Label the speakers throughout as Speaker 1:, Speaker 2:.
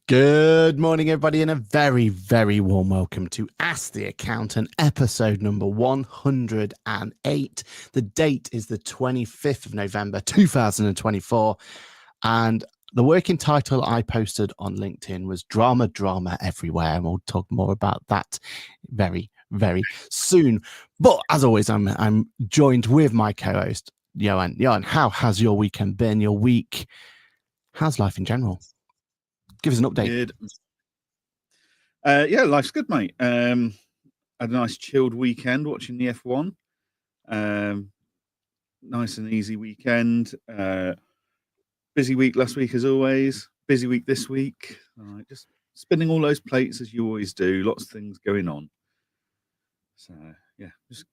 Speaker 1: Good morning, everybody, and a very, very warm welcome to Ask the Accountant, episode number 108. The date is the 25th of November, 2024, and the working title I posted on LinkedIn was Drama, Drama Everywhere, and we'll talk more about that very, very soon. But as always, I'm joined with my co-host, Johann. Johann, how has your weekend been, your week? How's life in general? Give us an update.
Speaker 2: Good. Yeah, life's good, mate. Had a nice chilled weekend watching the F1. Nice and easy weekend. Busy week last week as always. Busy week this week. Just spinning all those plates as you always do. Lots of things going on. So yeah, just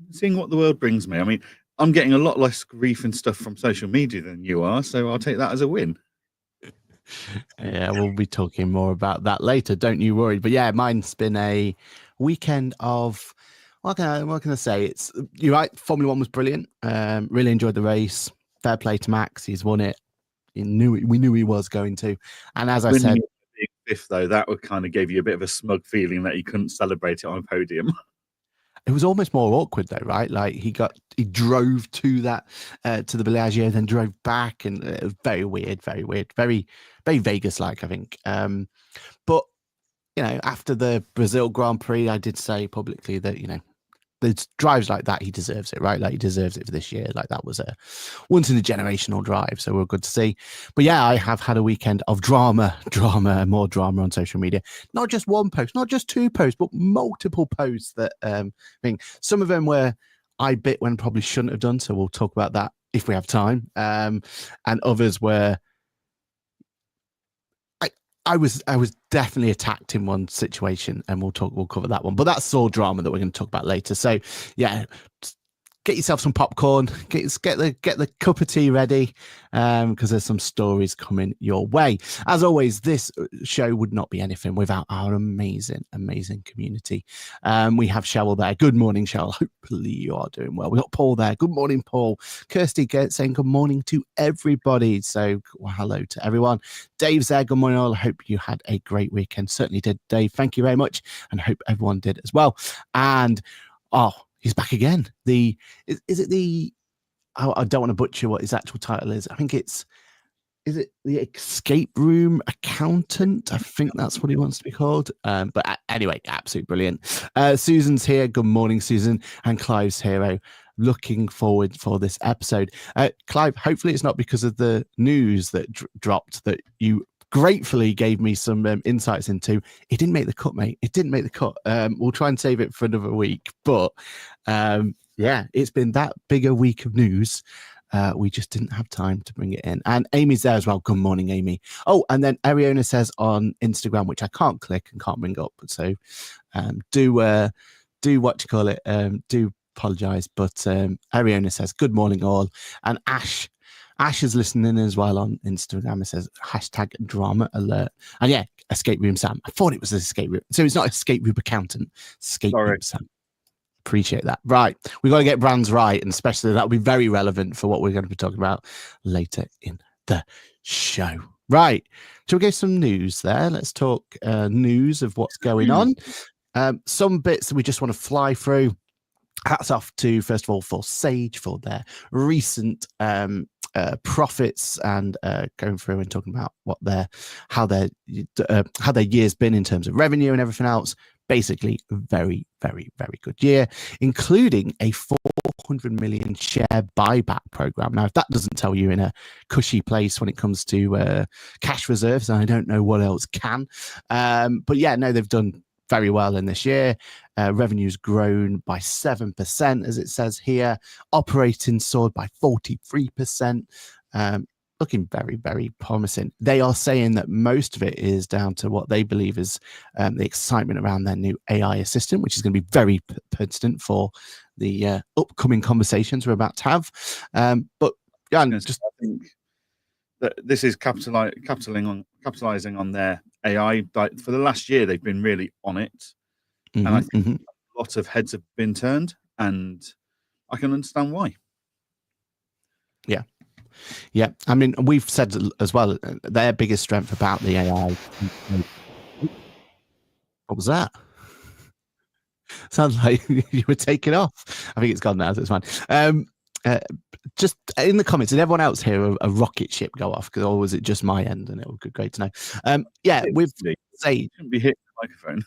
Speaker 2: seeing what the world brings me. I mean, I'm getting a lot less grief and stuff from social media than you are, so I'll take that as a win.
Speaker 1: Yeah, we'll be talking more about that later. Don't you worry. But yeah, mine's been a weekend of what can I say? You're right. Formula One was brilliant. Really enjoyed the race. Fair play to Max. He's won it. We knew he was going to. And as I said,
Speaker 2: fifth though, that would kind of give you a bit of a smug feeling that he couldn't celebrate it on a podium.
Speaker 1: It was almost more awkward though, right? Like he drove to that to the Bellagio, then drove back, and it was very weird, very Vegas-like, I think. But you know, after the Brazil Grand Prix, I did say publicly that the drives like that, he deserves it, right? Like he deserves it for this year. Like that was a once in a generational drive, so we're good to see. But yeah, I have had a weekend of drama, more drama on social media. Not just one post, not just two posts, but multiple posts that I think some of them were I bit when probably shouldn't have done. So we'll talk about that if we have time. And others were I was definitely attacked in one situation, and we'll cover that one. But that's all drama that we're going to talk about later. So yeah, get yourself some popcorn, get the cup of tea ready, because there's some stories coming your way. As always, this show would not be anything without our amazing community. We have Cheryl there. Good morning, Cheryl. Hopefully you are doing well. We got Paul there. Good morning, Paul. Kirsty saying good morning to everybody. So hello to everyone. Dave's there. Good morning, all. I hope you had a great weekend. Certainly did, Dave. Thank you very much, and hope everyone did as well. And he's back again. Is it the? I don't want to butcher what his actual title is. I think is it the escape room accountant? I think that's what he wants to be called. But anyway, absolutely brilliant. Susan's here. Good morning, Susan. And Clive's here. Looking forward for this episode. Clive, hopefully it's not because of the news that dropped that you gratefully gave me some insights into. It didn't make the cut, mate. It didn't make the cut. We'll try and save it for another week. But yeah, it's been that big a week of news. We just didn't have time to bring it in. And Amy's there as well. Good morning, Amy. Oh, and then Ariona says on Instagram, which I can't click and can't bring up. So do what you call it. Do apologize. But Ariona says, good morning, all. And Ash is listening as well on Instagram. It says hashtag drama alert. And yeah, escape room Sam. I thought it was an escape room. So it's not escape room accountant. Escape room Sam. Appreciate that. Right. We got to get brands right. And especially that will be very relevant for what we're going to be talking about later in the show. Right. Shall we get some news there? Let's talk news of what's going on. Some bits that we just want to fly through. Hats off to, first of all, for Sage for their recent profits and going through and talking about how their year's been in terms of revenue and everything else. Basically, very, very, very good year, including a 400 million share buyback program. Now, if that doesn't tell you in a cushy place when it comes to cash reserves, I don't know what else can. But yeah, no, they've done very well in this year. Revenue's grown by 7%, as it says here. Operating soared by 43%. Looking very, very promising. They are saying that most of it is down to what they believe is the excitement around their new AI assistant, which is going to be very pertinent for the upcoming conversations we're about to have. But yeah,
Speaker 2: I think that this is capitalizing on their AI. Like for the last year, they've been really on it, and I think a lot of heads have been turned, and I can understand why.
Speaker 1: Yeah. Yeah, I mean, we've said as well, their biggest strength about the AI. What was that? Sounds like you were taking off. I think it's gone now, so it's fine. Uh, just in the comments, did everyone else hear a rocket ship go off? Or was it just my end? And it would be great to know. Yeah, with Sage,
Speaker 2: shouldn't be hitting the microphone.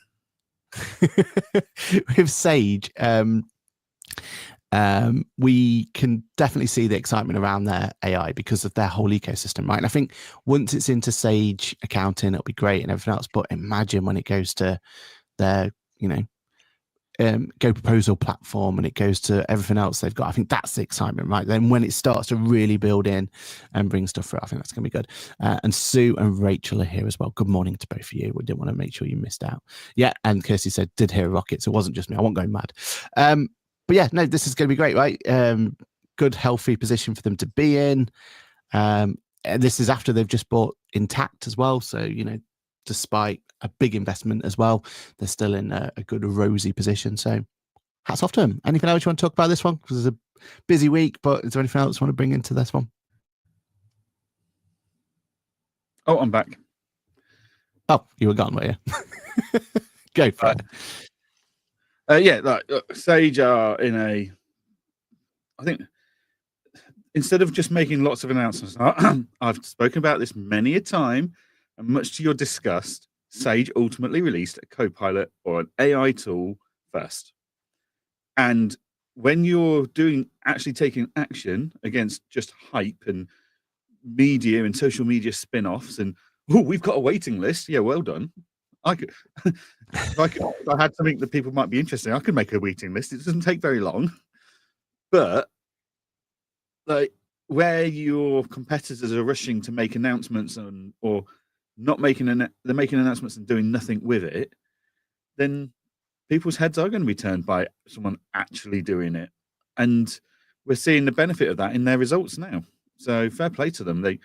Speaker 1: with Sage, we can definitely see the excitement around their AI because of their whole ecosystem, right? And I think once it's into Sage accounting, it'll be great and everything else. But imagine when it goes to their, Go Proposal platform and it goes to everything else they've got. I think that's the excitement, right? Then when it starts to really build in and bring stuff through, I think that's going to be good. And Sue and Rachel are here as well. Good morning to both of you. We didn't want to make sure you missed out. Yeah, and Kirsty said, did hear a rocket, so it wasn't just me. I wasn't going mad. But yeah, no, this is going to be great, right? Good, healthy position for them to be in. And this is after they've just bought Intact as well. So, despite a big investment as well, they're still in a good, rosy position. So hats off to them. Anything else you want to talk about this one? Because it's a busy week, but is there anything else you want to bring into this one?
Speaker 2: Oh, I'm back.
Speaker 1: Oh, you were gone, were you? Go for it.
Speaker 2: Yeah, look, Sage are in a, I think, instead of just making lots of announcements, I've spoken about this many a time, and much to your disgust, Sage ultimately released a Copilot or an AI tool first. And when you're actually taking action against just hype and media and social media spin-offs and, oh, we've got a waiting list. Yeah, well done. I could, if I had something that people might be interested in, I could make a waiting list. It doesn't take very long. But like where your competitors are rushing to make announcements or not making they're making announcements and doing nothing with it, then people's heads are going to be turned by someone actually doing it. And we're seeing the benefit of that in their results now. So fair play to them. They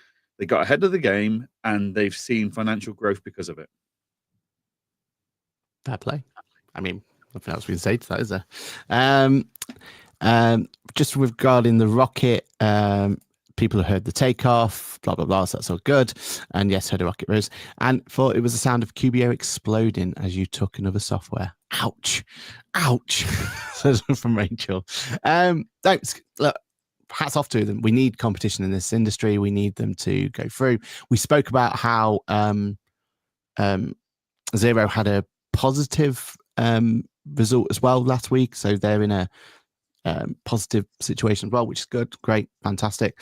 Speaker 2: got ahead of the game and they've seen financial growth because of it.
Speaker 1: Fair play. I mean, nothing else we can say to that, is there? Just regarding the rocket, people have heard the takeoff, blah, blah, blah. So that's all good. And yes, heard a rocket rose. And thought it was the sound of QBO exploding as you took another software. Ouch. Ouch. Says from Rachel. Thanks. Look, hats off to them. We need competition in this industry. We need them to go through. We spoke about how Zero had a positive result as well last week. So they're in a positive situation as well, which is good, great, fantastic.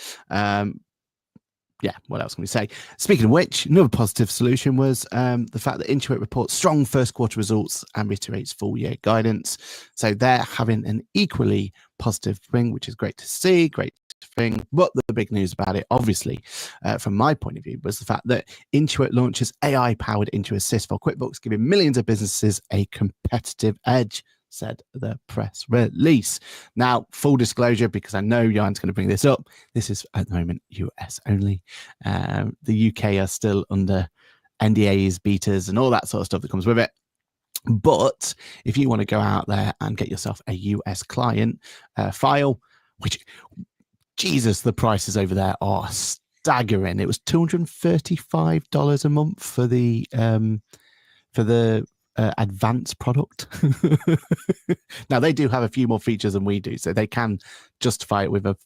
Speaker 1: Yeah, what else can we say? Speaking of which, another positive solution was the fact that Intuit reports strong first quarter results and reiterates full year guidance. So they're having an equally positive thing, which is great to see, great thing. But the big news about it, obviously, from my point of view, was the fact that Intuit launches AI-powered Intuit Assist for QuickBooks, giving millions of businesses a competitive edge, said the press release. Now, full disclosure, because I know Johan's going to bring this up, this is at the moment US only. The UK are still under NDAs, betas, and all that sort of stuff that comes with it. But if you want to go out there and get yourself a US client file, which, Jesus, the prices over there are staggering. It was $235 a month for the advanced product. Now they do have a few more features than we do, so they can justify it with a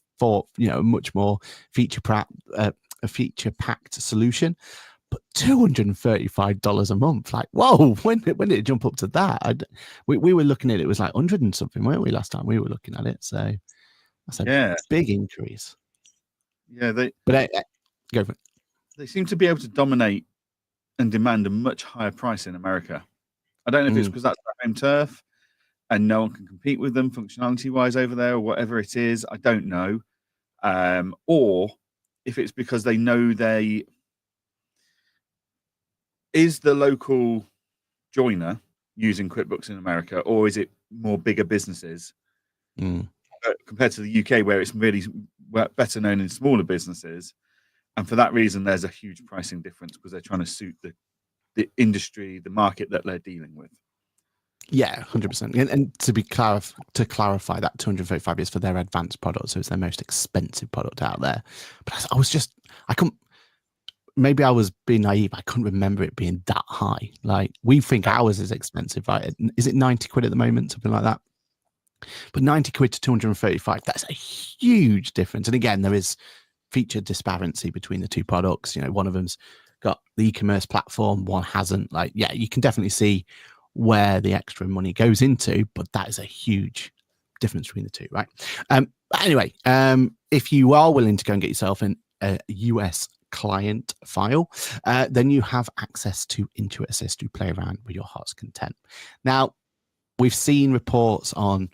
Speaker 1: much more feature packed solution. But $235 a month, like, whoa, when did it jump up to that? We were looking at it was like 100 and something, weren't we, last time we were looking at it? So that's a big increase.
Speaker 2: Yeah,
Speaker 1: go for it.
Speaker 2: They seem to be able to dominate and demand a much higher price in America. I don't know if it's because that's their home turf and no one can compete with them functionality wise over there or whatever it is. I don't know. Or if it's because they know is the local joiner using QuickBooks in America, or is it more bigger businesses compared to the UK where it's really better known in smaller businesses? And for that reason, there's a huge pricing difference because they're trying to suit the industry, the market that they're dealing with.
Speaker 1: Yeah, 100%. And to clarify, that 235 is for their advanced product, so it's their most expensive product out there. But I couldn't. Maybe I was being naive. I couldn't remember it being that high. Like we think ours is expensive, right? Is it 90 quid at the moment, something like that? But 90 quid to 235, that's a huge difference. And again, there is feature disparity between the two products. You know, one of them's got the e-commerce platform, one hasn't. Like, yeah, you can definitely see where the extra money goes into, but that is a huge difference between the two, right? Anyway, if you are willing to go and get yourself a US client file, then you have access to Intuit Assist to play around with your heart's content. Now, we've seen reports on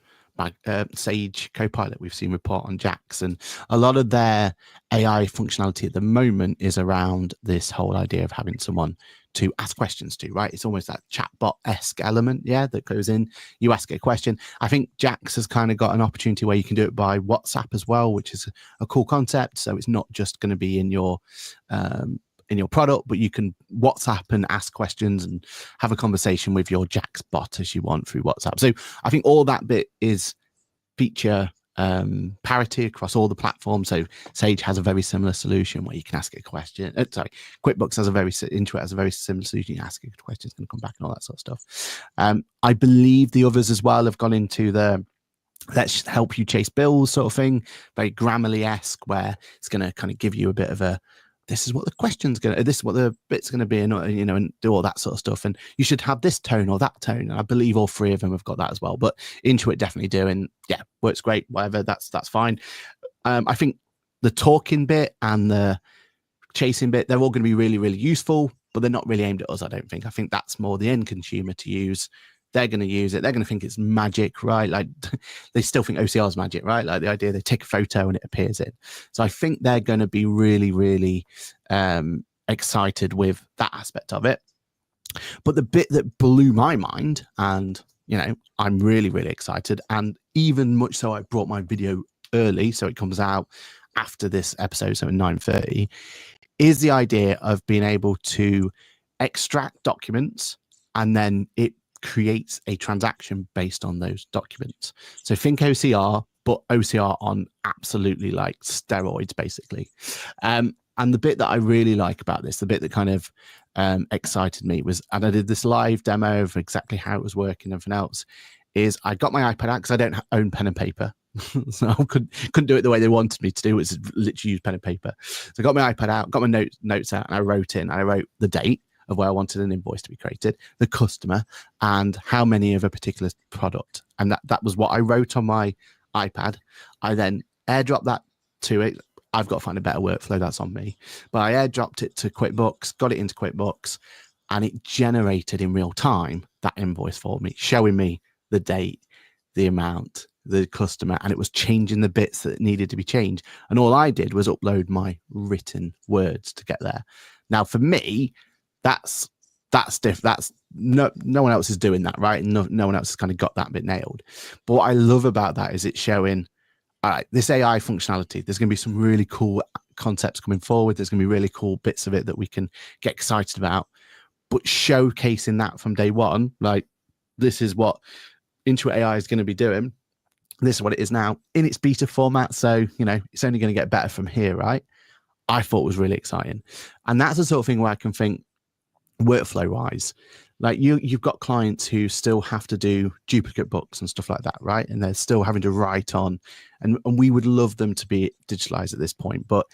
Speaker 1: Sage Copilot, we've seen report on Jax, and a lot of their AI functionality at the moment is around this whole idea of having someone to ask questions to, right? It's almost that chatbot-esque element, that goes in. You ask a question. I think Jax has kind of got an opportunity where you can do it by WhatsApp as well, which is a cool concept. So it's not just going to be in your product, but you can WhatsApp and ask questions and have a conversation with your Jax bot as you want through WhatsApp. So I think all that bit is feature parity across all the platforms. So Sage has a very similar solution where you can ask a question. QuickBooks has Intuit has a very similar solution. You ask a question, it's going to come back and all that sort of stuff. I believe the others as well have gone into the let's help you chase bills sort of thing, very Grammarly-esque, where it's going to kind of give you a bit of a, this is what the question's going to, this is what the bit's going to be, and and do all that sort of stuff. And you should have this tone or that tone. And I believe all three of them have got that as well. But Intuit definitely do, and yeah, works great. Whatever, that's fine. I think the talking bit and the chasing bit, they're all going to be really, really useful, but they're not really aimed at us. I don't think. I think that's more the end consumer to use. They're going to use it. They're going to think it's magic, right? Like they still think OCR is magic, right? Like the idea they take a photo and it appears in. So I think they're going to be really, really excited with that aspect of it. But the bit that blew my mind, and I'm really, really excited, and even much so, I brought my video early, so it comes out after this episode, so at 9:30, is the idea of being able to extract documents and then it creates a transaction based on those documents. So think OCR, but OCR on absolutely like steroids, basically. And the bit that I really like about this, the bit that kind of excited me was, and I did this live demo of exactly how it was working and everything else, is I got my iPad out because I don't own pen and paper. So I couldn't do it the way they wanted me to do, which is literally use pen and paper. So I got my iPad out, got my notes out, and I wrote the date of where I wanted an invoice to be created, the customer, and how many of a particular product. And that was what I wrote on my iPad. I then airdropped that to it. I've got to find a better workflow, that's on me. But I airdropped it to QuickBooks, got it into QuickBooks, and it generated in real time that invoice for me, showing me the date, the amount, the customer, and it was changing the bits that needed to be changed. And all I did was upload my written words to get there. Now, for me, that's different. That's no one else is doing that, right? And no one else has kind of got that bit nailed. But what I love about that is it's showing, all right, this AI functionality, there's going to be some really cool concepts coming forward. There's going to be really cool bits of it that we can get excited about. But showcasing that from day one, like this is what Intuit AI is going to be doing. This is what it is now in its beta format. So, it's only going to get better from here, right? I thought was really exciting. And that's the sort of thing where I can think, workflow wise, like you've got clients who still have to do duplicate books and stuff like that, right? And they're still having to write on, and we would love them to be digitalized at this point, but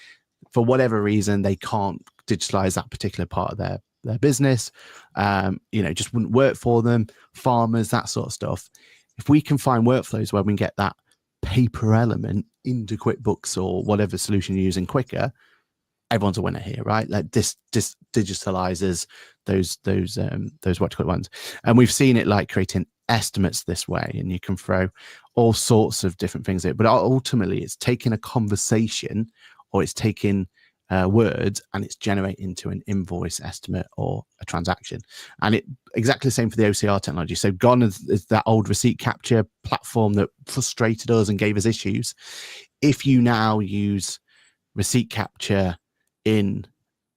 Speaker 1: for whatever reason they can't digitalize that particular part of their business. Just wouldn't work for them. Farmers, that sort of stuff. If we can find workflows where we can get that paper element into QuickBooks or whatever solution you're using quicker, everyone's a winner here, right? Like this digitalizes those what you call ones. And we've seen it like creating estimates this way, and you can throw all sorts of different things in. But ultimately it's taking a conversation, or it's taking words, and it's generating to an invoice estimate or a transaction. And it exactly the same for the OCR technology. So gone is that old receipt capture platform that frustrated us and gave us issues. If you now use receipt capture in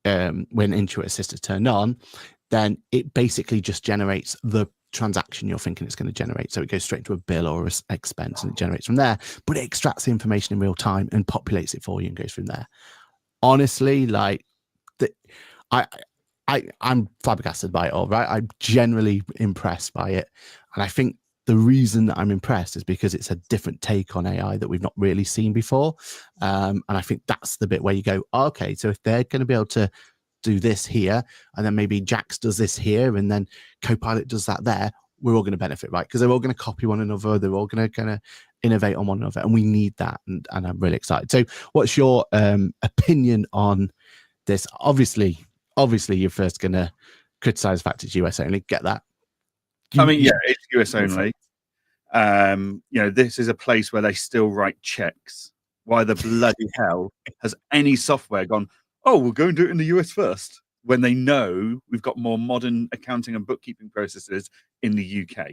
Speaker 1: when Intuit Assist is turned on, then it basically just generates the transaction you're thinking it's going to generate. So it goes straight to a bill or a expense and it generates from there, but it extracts the information in real time and populates it for you and goes from there. Honestly, like I'm flabbergasted by it all, right? I'm generally impressed by it. And I think the reason that I'm impressed is because it's a different take on AI that we've not really seen before. And I think that's the bit where you go, okay, so if they're going to be able to do this here, and then maybe Jax does this here, and then Copilot does that there, we're all going to benefit, right? Because they're all going to copy one another. They're all going to kind of innovate on one another. And we need that. And I'm really excited. So what's your opinion on this? Obviously, you're first going to criticize the fact it's US only. Get that?
Speaker 2: It's US only. This is a place where they still write checks. Why the bloody hell has any software gone, oh, we'll go and do it in the US first, when they know we've got more modern accounting and bookkeeping processes in the UK?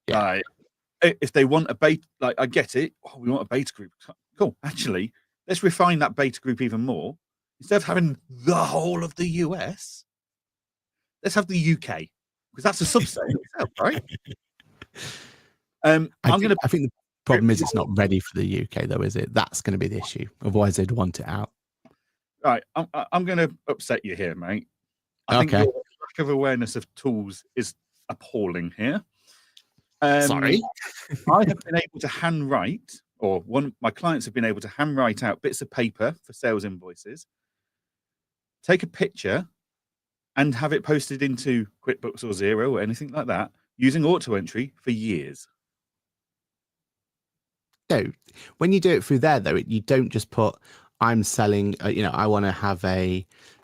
Speaker 2: Yeah. If they want a beta, like, I get it. Oh, we want a beta group. Cool. Actually, let's refine that beta group even more. Instead of having the whole of the US, let's have the UK, because that's a subset itself, right?
Speaker 1: I think the problem is it's not ready for the UK, though, is it? That's going to be the issue. Otherwise, they'd want it out.
Speaker 2: Right, I'm going to upset you here, mate. I think your lack of awareness of tools is appalling here.
Speaker 1: Sorry.
Speaker 2: I have been able to handwrite, or my clients have been able to handwrite out bits of paper for sales invoices, take a picture, and have it posted into QuickBooks or Xero or anything like that using auto entry for years.
Speaker 1: No, when you do it through there, though, you don't just put, I'm selling, I want to have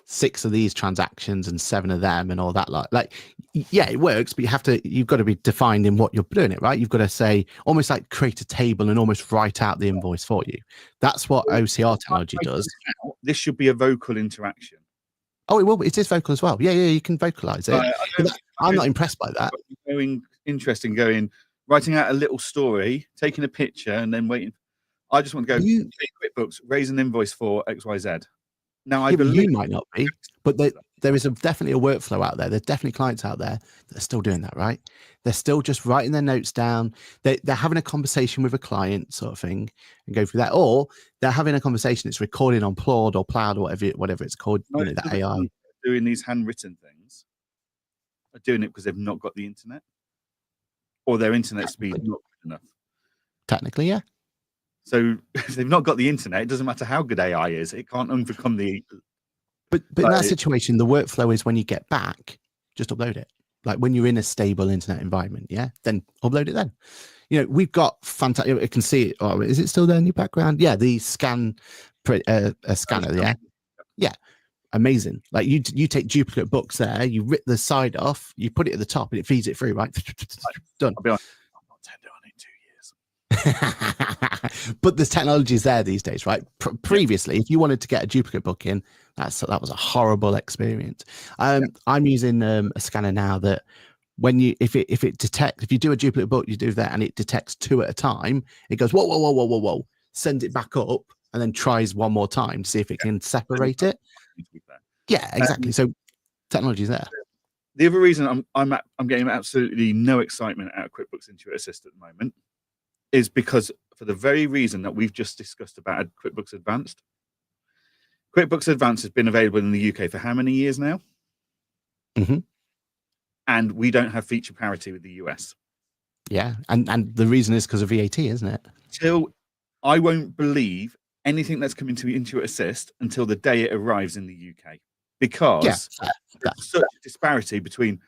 Speaker 1: 6 of these transactions and 7 of them and all that. Like, yeah, it works, but you've got to be defined in what you're doing it, right? You've got to say, almost like create a table and almost write out the invoice for you. That's what OCR technology does.
Speaker 2: This should be a vocal interaction.
Speaker 1: Oh, it will. It is vocal as well. Yeah, you can vocalize it. I'm not impressed by that.
Speaker 2: Writing out a little story, taking a picture, and then waiting. I just want to go QuickBooks, raise an invoice for XYZ. Now, I believe
Speaker 1: you might not be, but there is definitely a workflow out there. There's definitely clients out there that are still doing that, right? They're still just writing their notes down. They're having a conversation with a client, sort of thing, and go through that, or they're having a conversation. It's recording on Claude or Cloud or whatever it's called. The AI
Speaker 2: doing these handwritten things are doing it because they've not got the internet, or their internet speed is not good enough.
Speaker 1: Technically, yeah.
Speaker 2: So if they've not got the internet, it doesn't matter how good AI is, it can't overcome the.
Speaker 1: But in that situation, the workflow is when you get back, just upload it. Like when you're in a stable internet environment, yeah, then upload it then. We've got fantastic. I can see it. Oh, is it still there in your background? Yeah, the scanner, yeah. Yeah, amazing. Like you take duplicate books there, you rip the side off, you put it at the top, and it feeds it through, right? Done.
Speaker 2: I'll be honest, I'm not tender on it in 2 years.
Speaker 1: But the technology is there these days, right? Previously, if you wanted to get a duplicate book in, that was a horrible experience. I'm using a scanner now that when if you do a duplicate book, you do that, and it detects 2 at a time. It goes whoa, sends it back up, and then tries one more time to see if it can separate it. Yeah, exactly. So technology is there.
Speaker 2: The other reason I'm getting absolutely no excitement out of QuickBooks Intuit Assist at the moment is because for the very reason that we've just discussed about QuickBooks Advanced. QuickBooks Advanced has been available in the UK for how many years now?
Speaker 1: Mm-hmm.
Speaker 2: And we don't have feature parity with the US.
Speaker 1: Yeah, and the reason is because of VAT, isn't it?
Speaker 2: I won't believe anything that's coming to Intuit Assist until the day it arrives in the UK, because there's such a disparity between,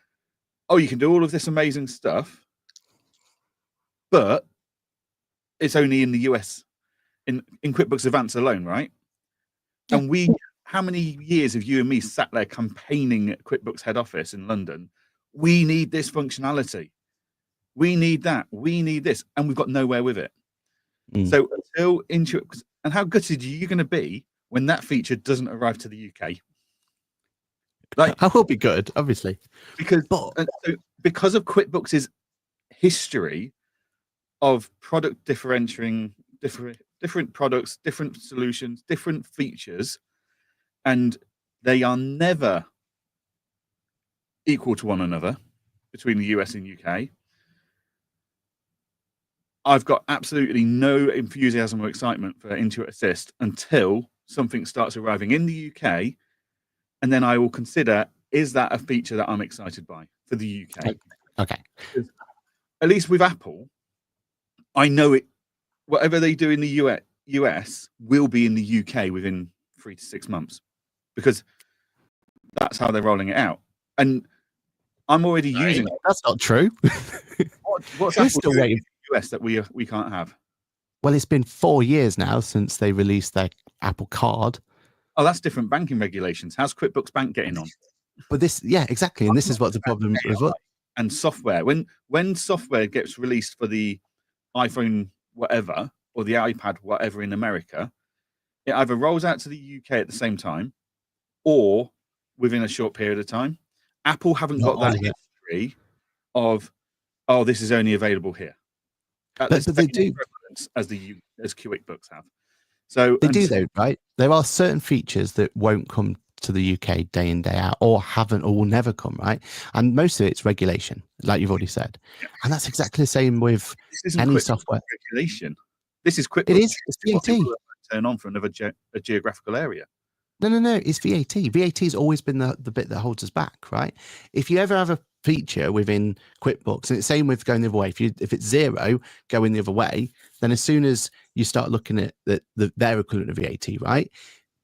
Speaker 2: you can do all of this amazing stuff, but it's only in the US, in QuickBooks Advanced alone, right? Yeah. And how many years have you and me sat there campaigning at QuickBooks head office in London? We need this functionality. We need that. We need this. And we've got nowhere with it. So until Intuit, and how gutted are you going to be when that feature doesn't arrive to the UK?
Speaker 1: Like, I will be good, obviously.
Speaker 2: Because of QuickBooks' history of product differentiating, different products, different solutions, different features, and they are never equal to one another, between the US and UK. I've got absolutely no enthusiasm or excitement for Intuit Assist until something starts arriving in the UK, and then I will consider, is that a feature that I'm excited by for the UK?
Speaker 1: Okay.
Speaker 2: At least with Apple, I know it. Whatever they do in the US will be in the UK within 3 to 6 months, because that's how they're rolling it out. And I'm already using it.
Speaker 1: That's not true.
Speaker 2: What's
Speaker 1: We're
Speaker 2: Apple
Speaker 1: still
Speaker 2: doing
Speaker 1: waiting.
Speaker 2: in the US that we can't have?
Speaker 1: Well, it's been 4 years now since they released their Apple Card.
Speaker 2: Oh, that's different banking regulations. How's QuickBooks Bank getting on?
Speaker 1: But this, yeah, exactly. And this is what's the problem with what.
Speaker 2: And software. When software gets released for the iPhone whatever or the iPad whatever in America, it either rolls out to the UK at the same time or within a short period of time. Apple haven't got that history of, oh, this is only available here.
Speaker 1: But they do,
Speaker 2: as QuickBooks have. So
Speaker 1: they do though, right? There are certain features that won't come to the UK day in, day out, or haven't, or will never come, right? And most of it's regulation, like you've already said. And that's exactly the same with any software.
Speaker 2: Regulation. This is QuickBooks.
Speaker 1: It is. It's VAT.
Speaker 2: Turn on for another a geographical area.
Speaker 1: No. It's VAT. VAT has always been the bit that holds us back, right? If you ever have a feature within QuickBooks, and it's same with going the other way. If it's 0, going the other way, then as soon as you start looking at their equivalent of VAT, right?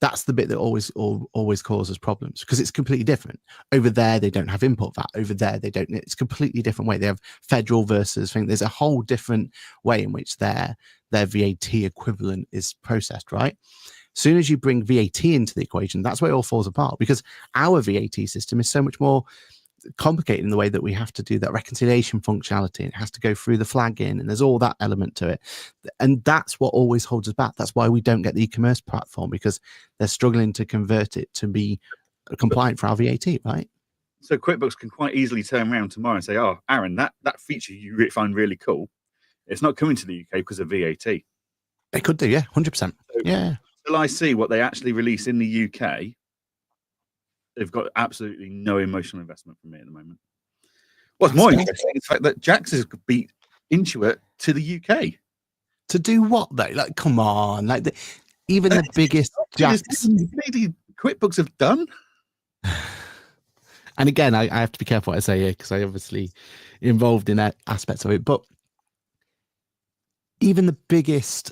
Speaker 1: That's the bit that always causes problems, because it's completely different. Over there, they don't have import VAT. Over there, they don't. It's a completely different way. They have federal versus thing. There's a whole different way in which their VAT equivalent is processed, right? As soon as you bring VAT into the equation, that's where it all falls apart, because our VAT system is so much more complicated in the way that we have to do that reconciliation functionality, and it has to go through the flagging, and there's all that element to it, and that's what always holds us back. That's why we don't get the e-commerce platform, because they're struggling to convert it to be compliant for our VAT, right?
Speaker 2: So QuickBooks can quite easily turn around tomorrow and say, oh, Aaron, that feature you find really cool, it's not coming to the UK because of VAT.
Speaker 1: They could do, yeah, 100%. Yeah.
Speaker 2: Until I see what they actually release in the UK, they've got absolutely no emotional investment from me at the moment. What's more interesting is the fact that Jax has beat Intuit to the UK.
Speaker 1: To do what though? Like, come on! Like, even the biggest Jax.
Speaker 2: QuickBooks have done.
Speaker 1: And again, I have to be careful what I say here, because I obviously involved in aspects of it. But even the biggest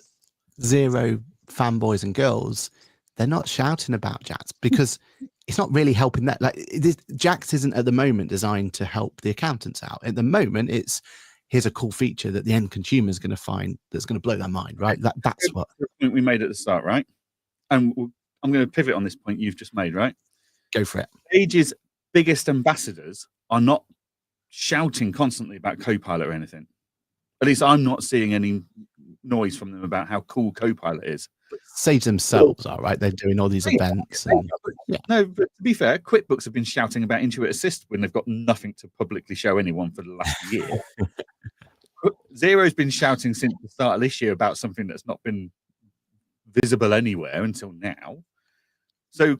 Speaker 1: Xero fanboys and girls, they're not shouting about Jax, because it's not really helping that. Like, Jax isn't at the moment designed to help the accountants out. At the moment, it's here's a cool feature that the end consumer is going to find that's going to blow their mind, right? That's what
Speaker 2: the point we made at the start, right? And I'm going to pivot on this point you've just made, right?
Speaker 1: Go for it.
Speaker 2: Sage's biggest ambassadors are not shouting constantly about Copilot or anything. At least I'm not seeing any noise from them about how cool Copilot is.
Speaker 1: Sage themselves are, right? They're doing all these events.
Speaker 2: No, but to be fair, QuickBooks have been shouting about Intuit Assist when they've got nothing to publicly show anyone for the last year. Xero's been shouting since the start of this year about something that's not been visible anywhere until now. So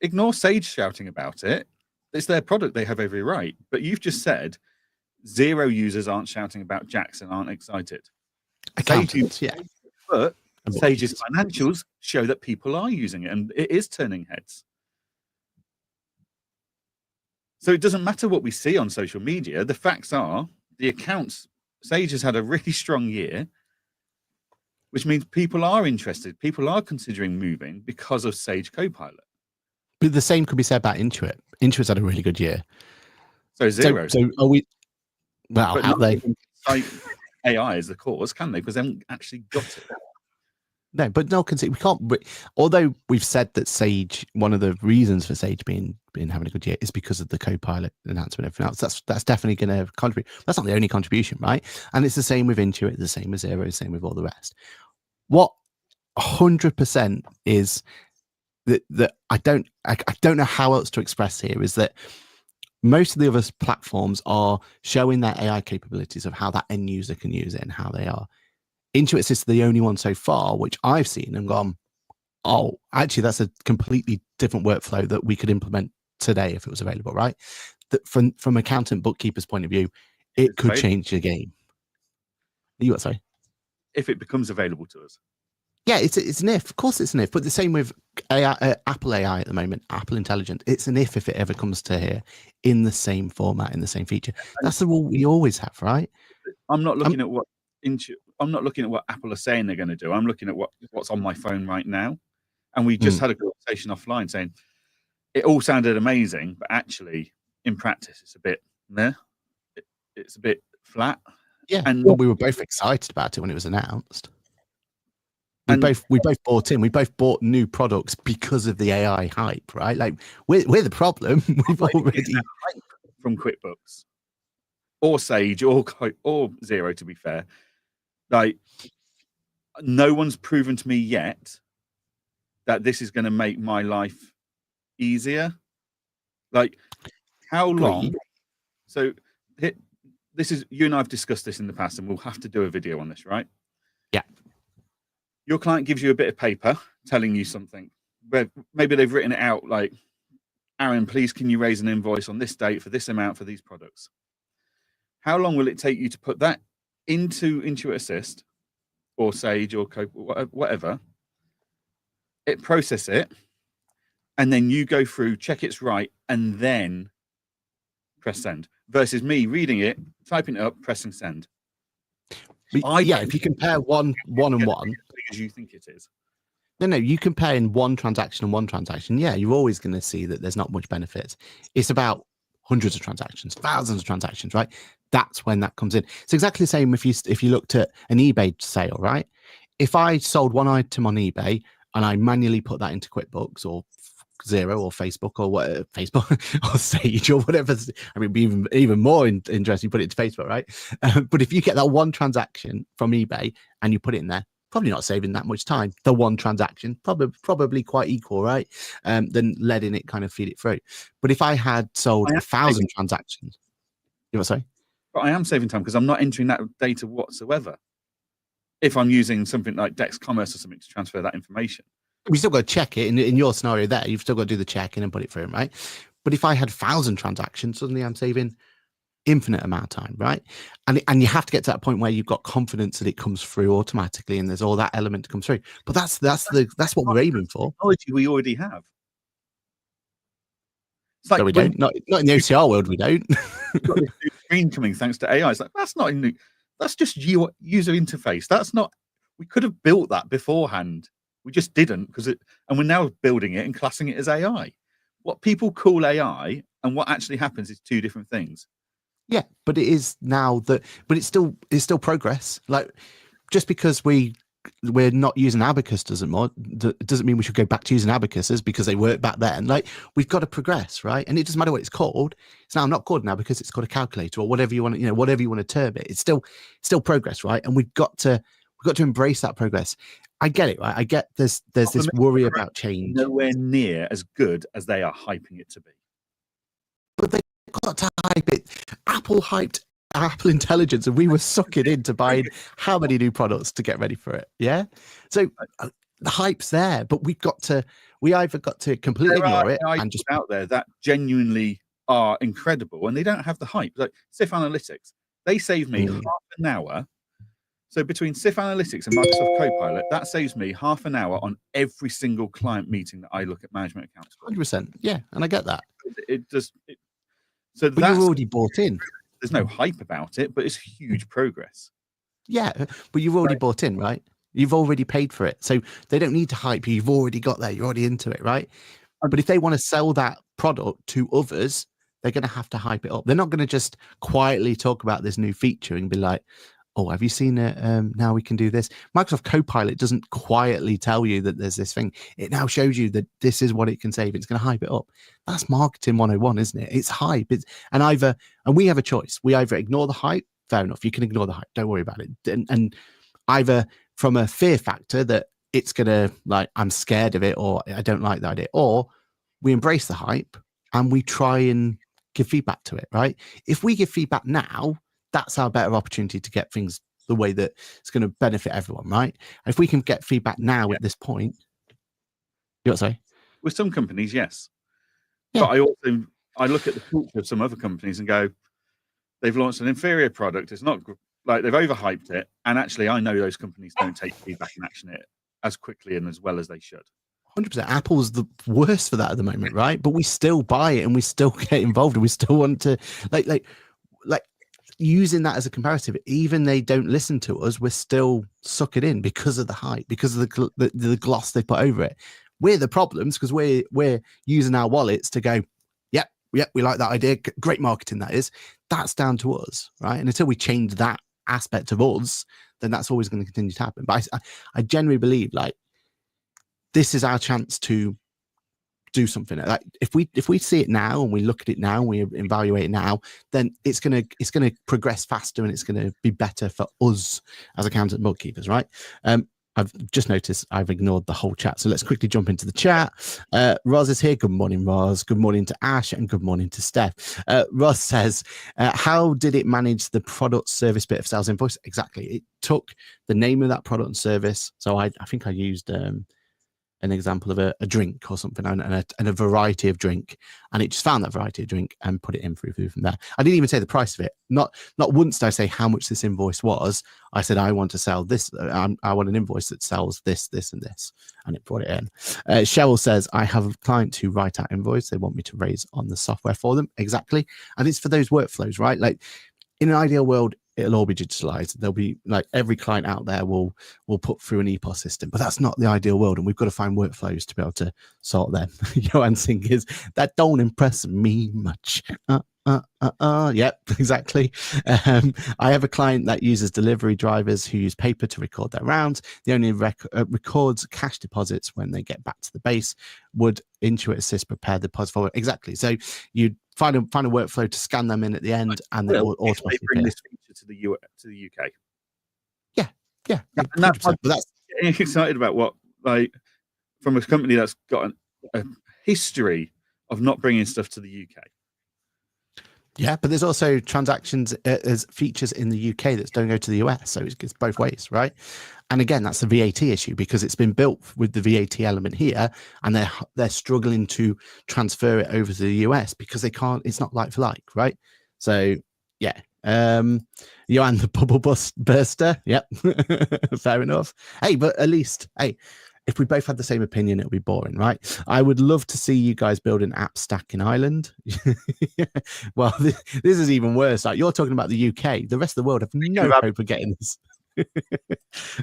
Speaker 2: ignore Sage shouting about it. It's their product. They have every right. But you've just said Xero users aren't shouting about Jax and aren't excited.
Speaker 1: Accountants, yeah.
Speaker 2: But Sage's financials show that people are using it, and it is turning heads. So it doesn't matter what we see on social media. The facts are the accounts. Sage has had a really strong year, which means people are interested. People are considering moving because of Sage Copilot.
Speaker 1: But the same could be said about Intuit. Intuit's had a really good year.
Speaker 2: So Xero.
Speaker 1: So are we? Well,
Speaker 2: but
Speaker 1: have they?
Speaker 2: Cite AI as the cause, can they? Because they haven't actually got it.
Speaker 1: No, but no, we can't. Although we've said that Sage, one of the reasons for Sage being having a good year is because of the Copilot announcement and everything else. That's definitely going to contribute. That's not the only contribution, right? And it's the same with Intuit, the same with Xero, the same with all the rest. What 100% is that I don't know how else to express here is that most of the other platforms are showing their AI capabilities of how that end user can use it and how they are. Intuit Assist is the only one so far which I've seen and gone, oh, actually, that's a completely different workflow that we could implement today if it was available, right? that from accountant bookkeeper's point of view, it could change your game. You what? Sorry.
Speaker 2: If it becomes available to us.
Speaker 1: Yeah, it's an if. Of course, it's an if. But the same with AI, Apple AI at the moment, Apple Intelligence. It's an if it ever comes to here in the same format, in the same feature. That's the rule we always have, right?
Speaker 2: I'm not looking at what Apple are saying they're going to do. I'm looking at what's on my phone right now. And we just had a conversation offline saying it all sounded amazing, but actually in practice it's a bit it's a bit flat.
Speaker 1: Yeah, and we were both excited about it when it was announced. We both bought in. We both bought new products because of the AI hype, right? Like we're the problem. We've already
Speaker 2: hype from QuickBooks or Sage or Xero. To be fair, like no one's proven to me yet that this is going to make my life easier. Like how long? So this is you and I have discussed this in the past, and we'll have to do a video on this, right?
Speaker 1: Yeah.
Speaker 2: Your client gives you a bit of paper telling you something, where maybe they've written it out like, Aaron, please can you raise an invoice on this date for this amount for these products? How long will it take you to put that into Intuit Assist or Sage or whatever? It process it, and then you go through, check it's right, and then press send. Versus me reading it, typing it up, pressing send.
Speaker 1: If you compare one and one,
Speaker 2: as you think it is.
Speaker 1: No, you compare in one transaction and one transaction. Yeah, you're always going to see that there's not much benefit. It's about hundreds of transactions, thousands of transactions, right? That's when that comes in. It's exactly the same if you looked at an eBay sale, right? If I sold one item on eBay and I manually put that into QuickBooks or Xero or Facebook or whatever, Facebook or Sage or whatever. I mean, it'd be even more interesting put it into Facebook, right? But if you get that one transaction from eBay and you put it in there, probably not saving that much time. The one transaction, probably quite equal, right? Than letting it kind of feed it through. But if I had sold 1,000 transactions, you know what, sorry?
Speaker 2: But I am saving time because I'm not entering that data whatsoever. If I'm using something like Dex Commerce or something to transfer that information.
Speaker 1: We still got to check it in your scenario there. You've still got to do the checking and put it through, right? But if I had 1,000 transactions, suddenly I'm saving infinite amount of time, right? And you have to get to that point where you've got confidence that it comes through automatically and there's all that element to come through. But that's what we're aiming for.
Speaker 2: Technology we already have. It's like
Speaker 1: no, we don't. Not in the OCR world, we don't.
Speaker 2: We've got this new screen coming thanks to AI. It's like that's not in the, that's just your user interface. That's not. We could have built that beforehand. We just didn't and we're now building it and classing it as AI. What people call AI and what actually happens is two different things.
Speaker 1: Yeah, but it is now but it's still progress. Like just because we're not using Abacus doesn't mean we should go back to using Abacuses because they worked back then. Like we've got to progress, right? And it doesn't matter what it's called. It's now not called an abacus, it's called a calculator or whatever you want to, whatever you want to term it. It's still progress, right? And we've got to embrace that progress. I get it, right? I get there's this worry about change.
Speaker 2: Nowhere near as good as they are hyping it to be.
Speaker 1: But they've got to hype it. Apple hyped Apple Intelligence and we were sucking into buying how many new products to get ready for it. Yeah. So the hype's there, but we either got to completely ignore it and just
Speaker 2: out there that genuinely are incredible and they don't have the hype. Like SIF Analytics, they save me half an hour. So between SIF Analytics and Microsoft Copilot, that saves me half an hour on every single client meeting that I look at management accounts for.
Speaker 1: 100%. Yeah, and I get that.
Speaker 2: So
Speaker 1: but you're already bought in.
Speaker 2: There's no hype about it, but it's huge progress.
Speaker 1: Yeah, but you've already bought in, right? You've already paid for it. So they don't need to hype you. You've already got there. You're already into it, right? But if they want to sell that product to others, they're going to have to hype it up. They're not going to just quietly talk about this new feature and be like, oh, have you seen it? Now we can do this. Microsoft Copilot doesn't quietly tell you that there's this thing. It now shows you that this is what it can save. It's going to hype it up. That's marketing 101, isn't it? It's hype. And we have a choice. We either ignore the hype. Fair enough. You can ignore the hype. Don't worry about it. And either from a fear factor that it's going to I'm scared of it or I don't like that idea, or we embrace the hype and we try and give feedback to it, right? If we give feedback now, that's our better opportunity to get things the way that it's going to benefit everyone, right? If we can get feedback now at this point, you know what I'm saying?
Speaker 2: With some companies, yes.
Speaker 1: Yeah.
Speaker 2: But I also I look at the culture of some other companies and go, they've launched an inferior product. It's not like they've overhyped it. And actually, I know those companies don't take feedback and action it as quickly and as well as they should.
Speaker 1: 100%. Apple's the worst for that at the moment, right? But we still buy it and we still get involved and we still want to like using that as a comparative. Even they don't listen to us, we're still suck it in because of the hype, because of the gloss they put over it. We're the problems because we're using our wallets to go, yep, we like that idea. Great marketing that is. That's down to us, right? And until we change that aspect of us, then that's always going to continue to happen. But I genuinely believe like this is our chance to do something like if we see it now and we look at it now and we evaluate it now, then it's gonna progress faster and it's gonna be better for us as accountant bookkeepers, right? I've just noticed I've ignored the whole chat, so let's quickly jump into the chat. Roz is here. Good morning, Roz. Good morning to Ash and good morning to Steph. Roz says, how did it manage the product service bit of sales invoice? Exactly, it took the name of that product and service. So I think I used an example of a drink or something and a variety of drink, and it just found that variety of drink and put it in through from there. I didn't even say the price of it. Not once did I say how much this invoice was. I said I want to sell this. I want an invoice that sells this, this, and this, and it brought it in. Cheryl says I have a client who write out invoice. They want me to raise on the software for them. Exactly, and it's for those workflows, right? Like in an ideal world, it'll all be digitalized. There'll be like every client out there will put through an EPOS system, but that's not the ideal world. And we've got to find workflows to be able to sort them. Johann Singh is that don't impress me much. Yep, exactly. I have a client that uses delivery drivers who use paper to record their rounds. They only records cash deposits when they get back to the base. Would Intuit Assist prepare the deposit forward? Exactly. So you find a workflow to scan them in at the end, and then automatically
Speaker 2: bring this feature to the UK.
Speaker 1: Yeah,
Speaker 2: and that's getting excited about what, like, from a company that's got a history of not bringing stuff to the UK.
Speaker 1: Yeah, but there's also transactions as features in the UK that don't go to the US, so it's both ways, right? And again, that's a VAT issue because it's been built with the VAT element here, and they're struggling to transfer it over to the US because they can't. It's not like for like, right? So yeah, Joanne the bubble burster. Yep, fair enough. Hey, but at least if we both had the same opinion, it would be boring, right? I would love to see you guys build an app stack in Ireland. Well, this is even worse. Like, you're talking about the UK. The rest of the world have no hope of getting this.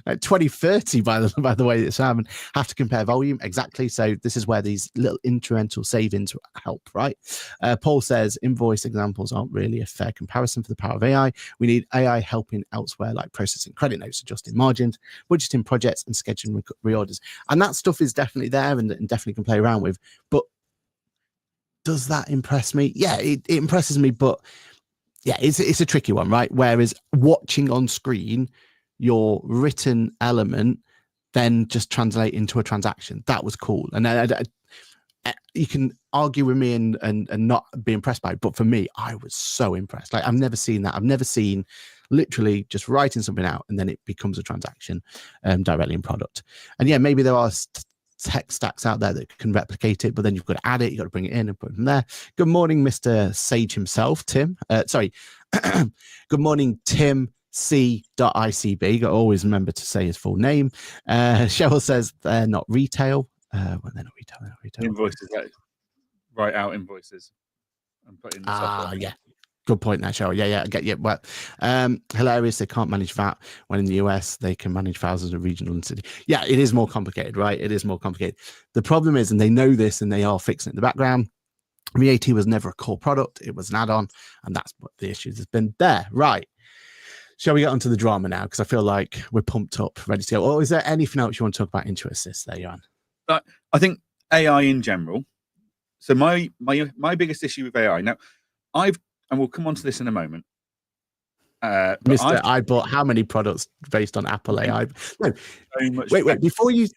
Speaker 1: 2030 by the way it's have to compare volume. Exactly. So this is where these little incremental savings help, right? Paul says invoice examples aren't really a fair comparison for the power of AI. We need AI helping elsewhere, like processing credit notes, adjusting margins, budgeting projects, and scheduling reorders. And that stuff is definitely there and definitely can play around with. But does that impress me? Yeah, it impresses me, but yeah, it's a tricky one, right? Whereas watching on screen your written element then just translate into a transaction, that was cool. And you can argue with me and not be impressed by it, but for me, I was so impressed. Like, I've never seen that. I've never seen literally just writing something out and then it becomes a transaction directly in product. And yeah, maybe there are tech stacks out there that can replicate it, but then you've got to add it, you've got to bring it in and put it from there. Good morning, Mr. Sage himself, Tim. Sorry. Good morning, Tim C.ICB. Always remember to say his full name. Cheryl says they're not retail. Well, they're not retail. They're not retail.
Speaker 2: Invoices, write out invoices and put in the software.
Speaker 1: Yeah. Good point there, Cheryl. Yeah, I get you. Well, hilarious. They can't manage VAT when in the US they can manage thousands of regional and city. Yeah, it is more complicated, right? It is more complicated. The problem is, and they know this, and they are fixing it in the background. VAT was never a core product; it was an add-on, and that's what the issue has been there. Right. Shall we get onto the drama now? Because I feel like we're pumped up, ready to go. Or is there anything else you want to talk about Intuit Assist there, Johann?
Speaker 2: I think AI in general. So my biggest issue with AI now, and we'll come on to this in a moment.
Speaker 1: I bought how many products based on Apple AI? No, wait. Before you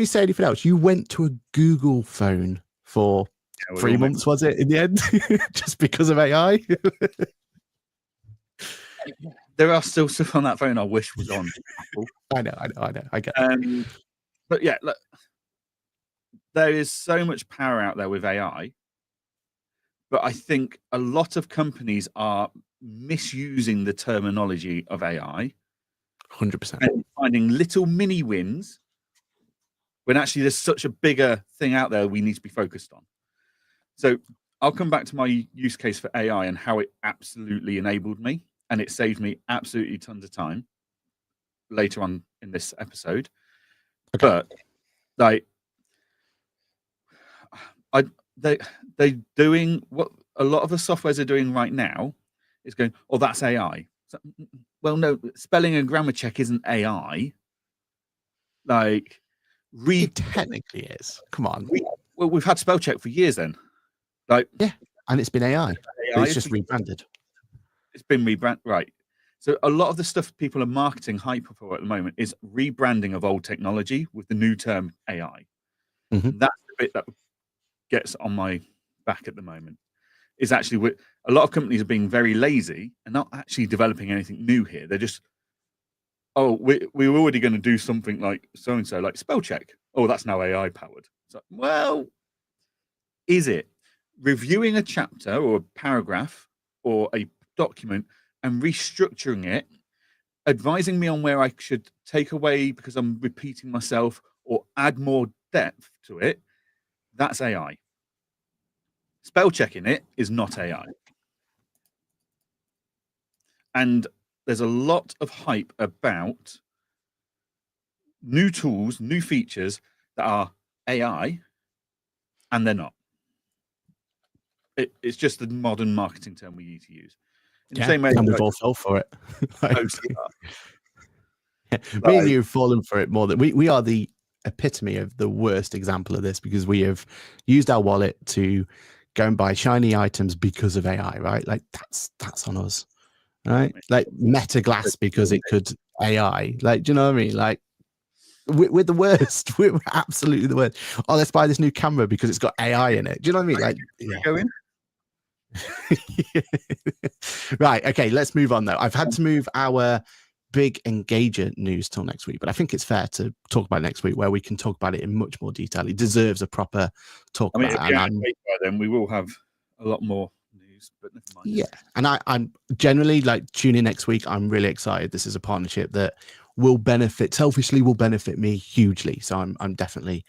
Speaker 1: say anything else, you went to a Google phone for 3 months, was it, in the end? Just because of AI?
Speaker 2: There are still stuff on that phone I wish was on Apple.
Speaker 1: I know. I get it.
Speaker 2: But yeah, look, there is so much power out there with AI, But I think a lot of companies are misusing the terminology of AI
Speaker 1: 100%.
Speaker 2: and finding little mini wins when actually there's such a bigger thing out there we need to be focused on. So I'll come back to my use case for AI and how it absolutely enabled me, and it saved me absolutely tons of time later on in this episode.
Speaker 1: Okay.
Speaker 2: But like, they doing what a lot of the softwares are doing right now is going, oh, that's AI. So, well, no, spelling and grammar check isn't AI. Like,
Speaker 1: It technically is. Come on.
Speaker 2: We've had spell check for years then. Like,
Speaker 1: yeah, and it's been AI. But it's just rebranded.
Speaker 2: It's been rebranded, right? So a lot of the stuff people are marketing hype for at the moment is rebranding of old technology with the new term AI.
Speaker 1: Mm-hmm.
Speaker 2: That's the bit that gets on my back at the moment. Is actually a lot of companies are being very lazy and not actually developing anything new here. They're just, oh, we were already going to do something like so and so, like spell check. Oh, that's now AI powered. So, well, is it? Reviewing a chapter or a paragraph or a document and restructuring it, advising me on where I should take away because I'm repeating myself or add more depth to it, that's AI. Spell checking it is not AI. And there's a lot of hype about new tools, new features that are AI, and they're not. It's just the modern marketing term we need to use. In the same way,
Speaker 1: and we've all fell for it. Me and you have fallen for it more than we are the epitome of the worst example of this, because we have used our wallet to go and buy shiny items because of AI, right? Like that's on us, right? Like Meta Glass because it could AI. Like, do you know what I mean? Like we're the worst. We're absolutely the worst. Oh, let's buy this new camera because it's got AI in it. Do you know what I mean? Like,
Speaker 2: go in.
Speaker 1: Right. Okay. Let's move on though. I've had to move our big engager news till next week, but I think it's fair to talk about it next week where we can talk about it in much more detail. It deserves a proper talk about it.
Speaker 2: And then we will have a lot more news, but never mind.
Speaker 1: Yeah. And I'm generally like tune in next week. I'm really excited. This is a partnership that will benefit me hugely. So I'm definitely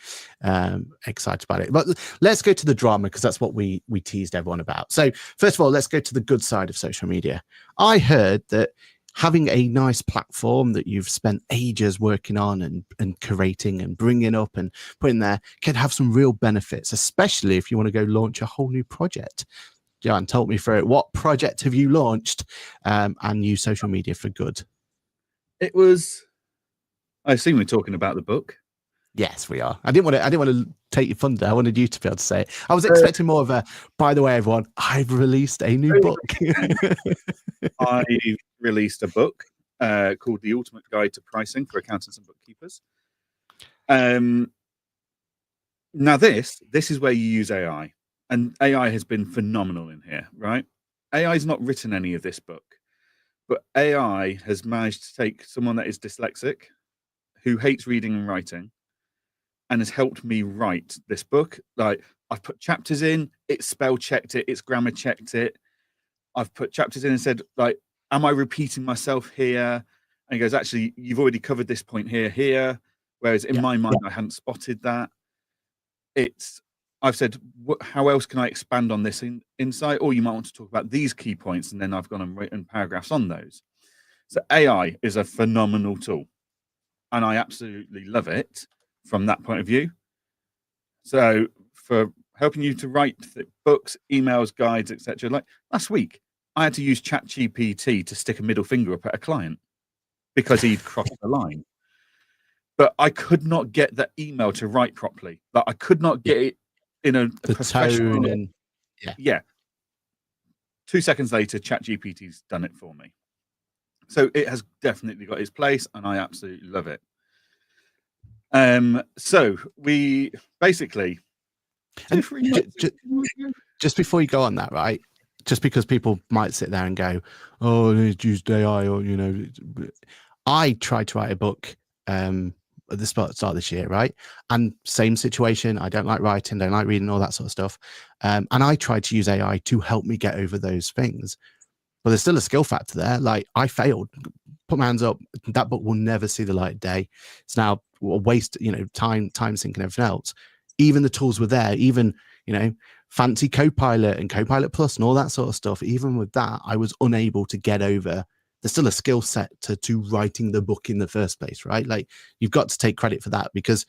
Speaker 1: excited about it. But let's go to the drama, because that's what we teased everyone about. So first of all, let's go to the good side of social media. I heard that having a nice platform that you've spent ages working on and curating and bringing up and putting there can have some real benefits, especially if you want to go launch a whole new project. Johann, talk me through it. What project have you launched and use social media for good?
Speaker 2: It was, I assume we're talking about the book.
Speaker 1: Yes, we are. I didn't want to take your thunder. I wanted you to be able to say it. I was expecting more of a, by the way, everyone, I've released a new book.
Speaker 2: I released a book called The Ultimate Guide to Pricing for Accountants and Bookkeepers. Now this is where you use AI, and AI has been phenomenal in here, right? AI has not written any of this book, but AI has managed to take someone that is dyslexic, who hates reading and writing, and has helped me write this book. Like, I've put chapters in, it's spell checked it, it's grammar checked it. I've put chapters in and said, like, am I repeating myself here? And he goes, actually, you've already covered this point here. Whereas in my mind, I hadn't spotted that. I've said, how else can I expand on this insight? Or you might want to talk about these key points. And then I've gone and written paragraphs on those. So AI is a phenomenal tool. And I absolutely love it from that point of view. So for helping you to write books, emails, guides, etc. Like last week, I had to use ChatGPT to stick a middle finger up at a client because he'd crossed the line. But I could not get the email to write properly. Like, I could not get it in a professional
Speaker 1: tone and
Speaker 2: yeah. 2 seconds later, ChatGPT's done it for me. So it has definitely got its place, and I absolutely love it. So we basically,
Speaker 1: just before you go on that, right? Just because people might sit there and go, "Oh, they used AI," or I tried to write a book at the start of this year, right? And same situation. I don't like writing, don't like reading, all that sort of stuff. And I tried to use AI to help me get over those things. But there's still a skill factor there. Like I failed, put my hands up. That book will never see the light of day. It's now a waste, time sink and everything else. Even the tools were there, even, fancy Copilot and Copilot Plus and all that sort of stuff. Even with that, I was unable to get over. There's still a skill set to writing the book in the first place, right? Like you've got to take credit for that, because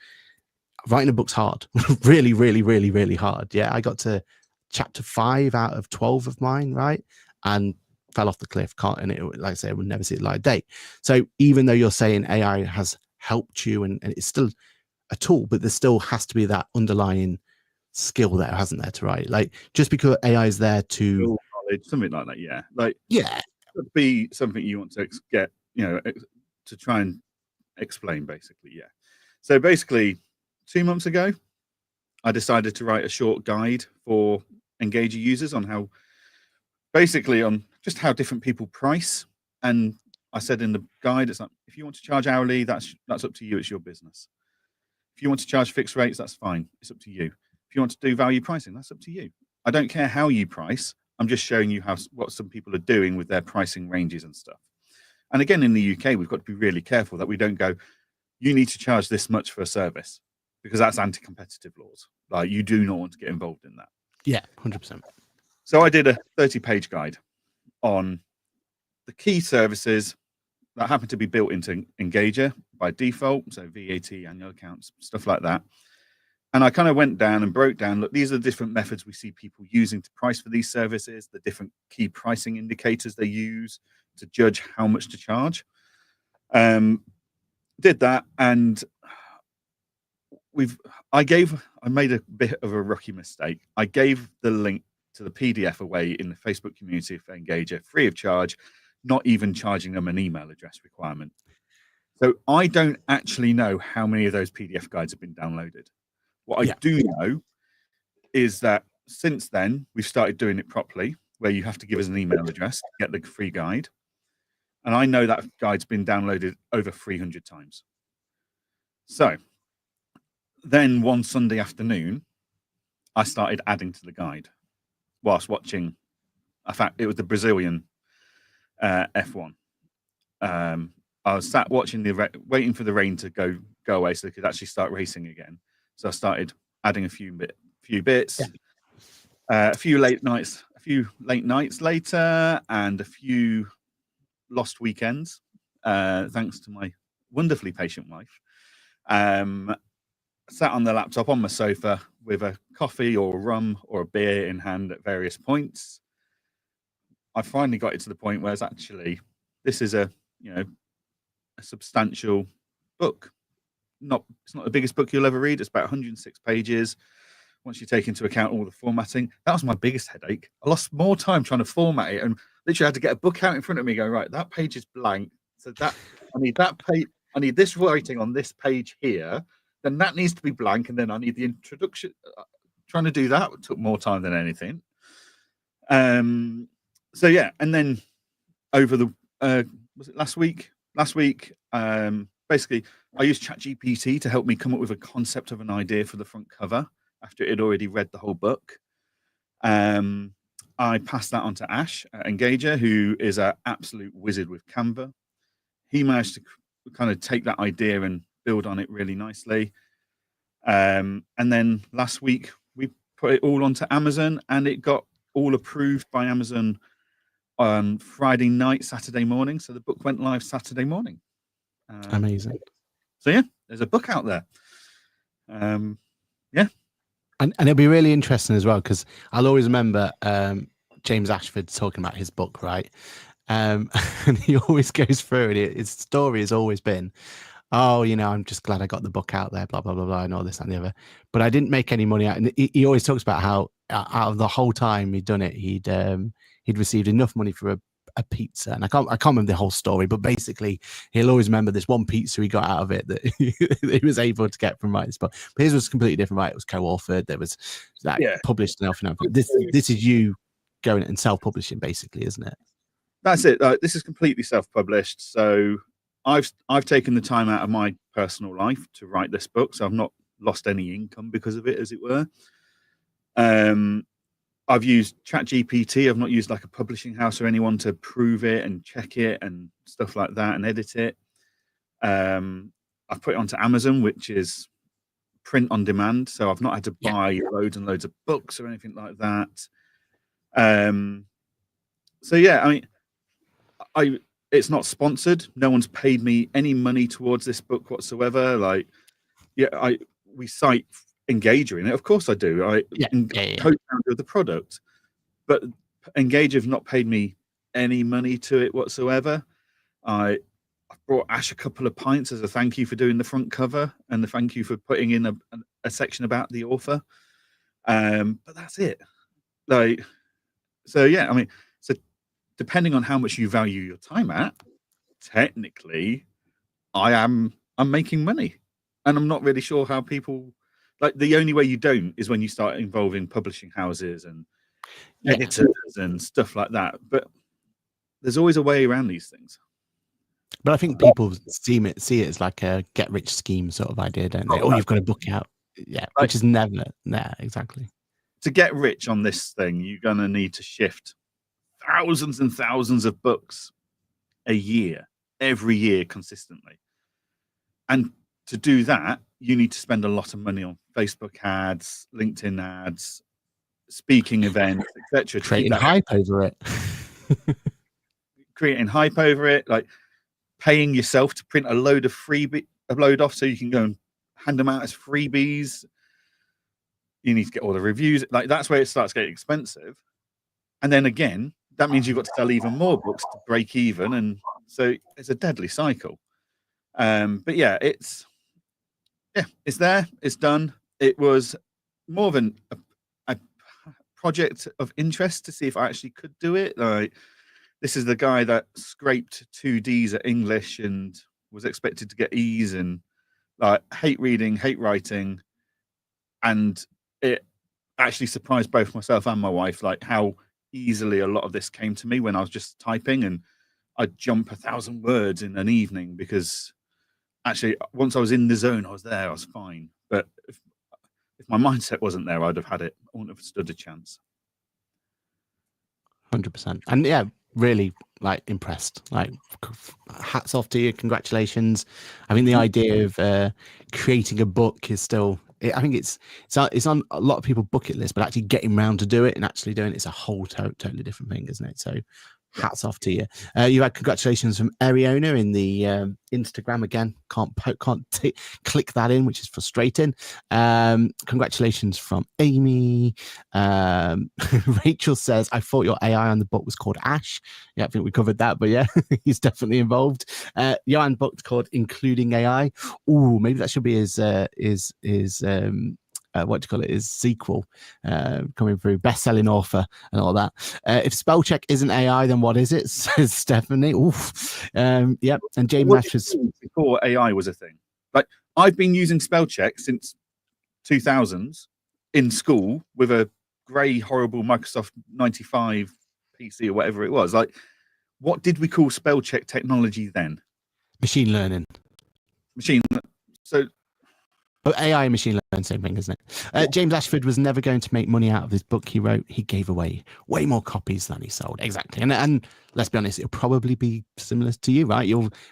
Speaker 1: writing a book's hard. Really, really, really, really hard. Yeah, I got to chapter 5 out of 12 of mine, right? And fell off the cliff. And it, like I say, it would never see the light of day. So even though you're saying AI has helped you and it's still a tool, but there still has to be that underlying skill there, hasn't there, to write? Like just because AI is there to
Speaker 2: knowledge, something like that, yeah. Like
Speaker 1: yeah,
Speaker 2: it could be something you want to get, to try and explain, basically, yeah. So basically, 2 months ago, I decided to write a short guide for Engager users on how, basically, on just how different people price. And I said in the guide, it's like, if you want to charge hourly, that's up to you. It's your business. If you want to charge fixed rates, that's fine. It's up to you. If you want to do value pricing, that's up to you. I don't care how you price. I'm just showing you what some people are doing with their pricing ranges and stuff. And again, in the UK, we've got to be really careful that we don't go, you need to charge this much for a service, because that's anti-competitive laws. Like you do not want to get involved in that.
Speaker 1: Yeah, 100%.
Speaker 2: So I did a 30-page guide on the key services that happen to be built into Engager by default. So VAT, annual accounts, stuff like that. And I kind of went down and broke down, look, these are the different methods we see people using to price for these services, the different key pricing indicators they use to judge how much to charge. Did that, and I made a bit of a rookie mistake. I gave the link to the PDF away in the Facebook community for Engager free of charge, not even charging them an email address requirement. So I don't actually know how many of those PDF guides have been downloaded. What I do know is that since then, we've started doing it properly, where you have to give us an email address to get the free guide. And I know that guide's been downloaded over 300 times. So then one Sunday afternoon, I started adding to the guide whilst watching. In fact, it was the Brazilian F1. I was sat watching waiting for the rain to go away so they could actually start racing again. So I started adding a few bits, a few late nights later, and a few lost weekends, thanks to my wonderfully patient wife. Sat on the laptop on my sofa with a coffee or rum or a beer in hand at various points. I finally got it to the point where this is a substantial book. It's not the biggest book you'll ever read. It's about 106 pages. Once you take into account all the formatting, that was my biggest headache. I lost more time trying to format it, and literally had to get a book out in front of me, go, right, that page is blank. So that I need that page. I need this writing on this page here. Then that needs to be blank, and then I need the introduction. Trying to do that took more time than anything. So yeah, and then over the was it last week? Basically, I used ChatGPT to help me come up with a concept of an idea for the front cover after it had already read the whole book. I passed that on to Ash at Engager, who is an absolute wizard with Canva. He managed to kind of take that idea and build on it really nicely. And then last week, we put it all onto Amazon, and it got all approved by Amazon on Friday night, Saturday morning. So the book went live Saturday morning.
Speaker 1: Amazing.
Speaker 2: So yeah, there's a book out there. Yeah.
Speaker 1: And it'll be really interesting as well, because I'll always remember James Ashford talking about his book, right? And he always goes through it. His story has always been, oh, I'm just glad I got the book out there, blah, blah, blah, blah, and all this and the other. But I didn't make any money out. And he always talks about how out of the whole time he'd done it, he'd received enough money for a pizza. And I can't remember the whole story, but basically he'll always remember this one pizza he got out of it that he was able to get from writing this book. But his was completely different, right? It was co-authored. There was published and everything. This is you going and self-publishing, basically, isn't it?
Speaker 2: That's it. This is completely self-published. So I've taken the time out of my personal life to write this book, so I've not lost any income because of it, as it were. I've used ChatGPT. I've not used like a publishing house or anyone to prove it and check it and stuff like that and edit it. I've put it onto Amazon, which is print on demand, so I've not had to buy loads and loads of books or anything like that. So yeah, I mean, it's not sponsored. No one's paid me any money towards this book whatsoever. Like, yeah, we cite Engager in it. Of course I do. Co-founder of the product, but Engager have not paid me any money to it whatsoever. I brought Ash a couple of pints as a thank you for doing the front cover and the thank you for putting in a section about the author. But that's it. Like, so yeah, I mean, so depending on how much you value your time at, technically, I'm making money, and I'm not really sure how people. Like, the only way you don't is when you start involving publishing houses and editors and stuff like that. But there's always a way around these things.
Speaker 1: But I think people see it as like a get rich scheme sort of idea, don't they? You've got to book out. Yeah, which is never. Nah, exactly.
Speaker 2: To get rich on this thing, you're going to need to shift thousands and thousands of books a year, every year consistently. And to do that, you need to spend a lot of money on Facebook ads, LinkedIn ads, speaking events, etc.
Speaker 1: Creating hype over it.
Speaker 2: Creating hype over it, like paying yourself to print a load of upload off so you can go and hand them out as freebies. You need to get all the reviews. Like, that's where it starts getting expensive. And then again, that means you've got to sell even more books to break even. And so it's a deadly cycle. But yeah, it's there. It's done. It was more of a project of interest to see if I actually could do it. Like, this is the guy that scraped 2 Ds at English and was expected to get E's, and like hate reading, hate writing. And it actually surprised both myself and my wife, like how easily a lot of this came to me when I was just typing, and I'd jump 1,000 words in an evening because actually once I was in the zone, I was there, I was fine. But if my mindset wasn't there, I'd have had it. I wouldn't have stood a chance.
Speaker 1: 100%. And yeah, really like impressed. Like, hats off to you. Congratulations. I mean, the idea of creating a book is still, I think it's on a lot of people's bucket list, but actually getting around to do it and actually doing it's a whole totally different thing, isn't it? So hats off to you. You had congratulations from Ariona in the Instagram. Again, can't click that in, which is frustrating. Congratulations from Amy. Rachel says, I thought your AI on the book was called Ash. Yeah, I think we covered that, but yeah, he's definitely involved. Johann booked called Including AI. Ooh, maybe that should be his what do you call it, his sequel coming through, best-selling author and all that. If spell check isn't AI, then what is it? Says Stephanie. Oof. Yep. And James Ashes.
Speaker 2: Before AI was a thing. Like, I've been using spell check since 2000s in school with a grey, horrible Microsoft 95 PC or whatever it was. Like, what did we call spell check technology then?
Speaker 1: Machine learning.
Speaker 2: So
Speaker 1: But AI and machine learning, same thing, isn't it? James Ashford was never going to make money out of this book he wrote. He gave away way more copies than he sold. Exactly. And let's be honest, it'll probably be similar to you, right?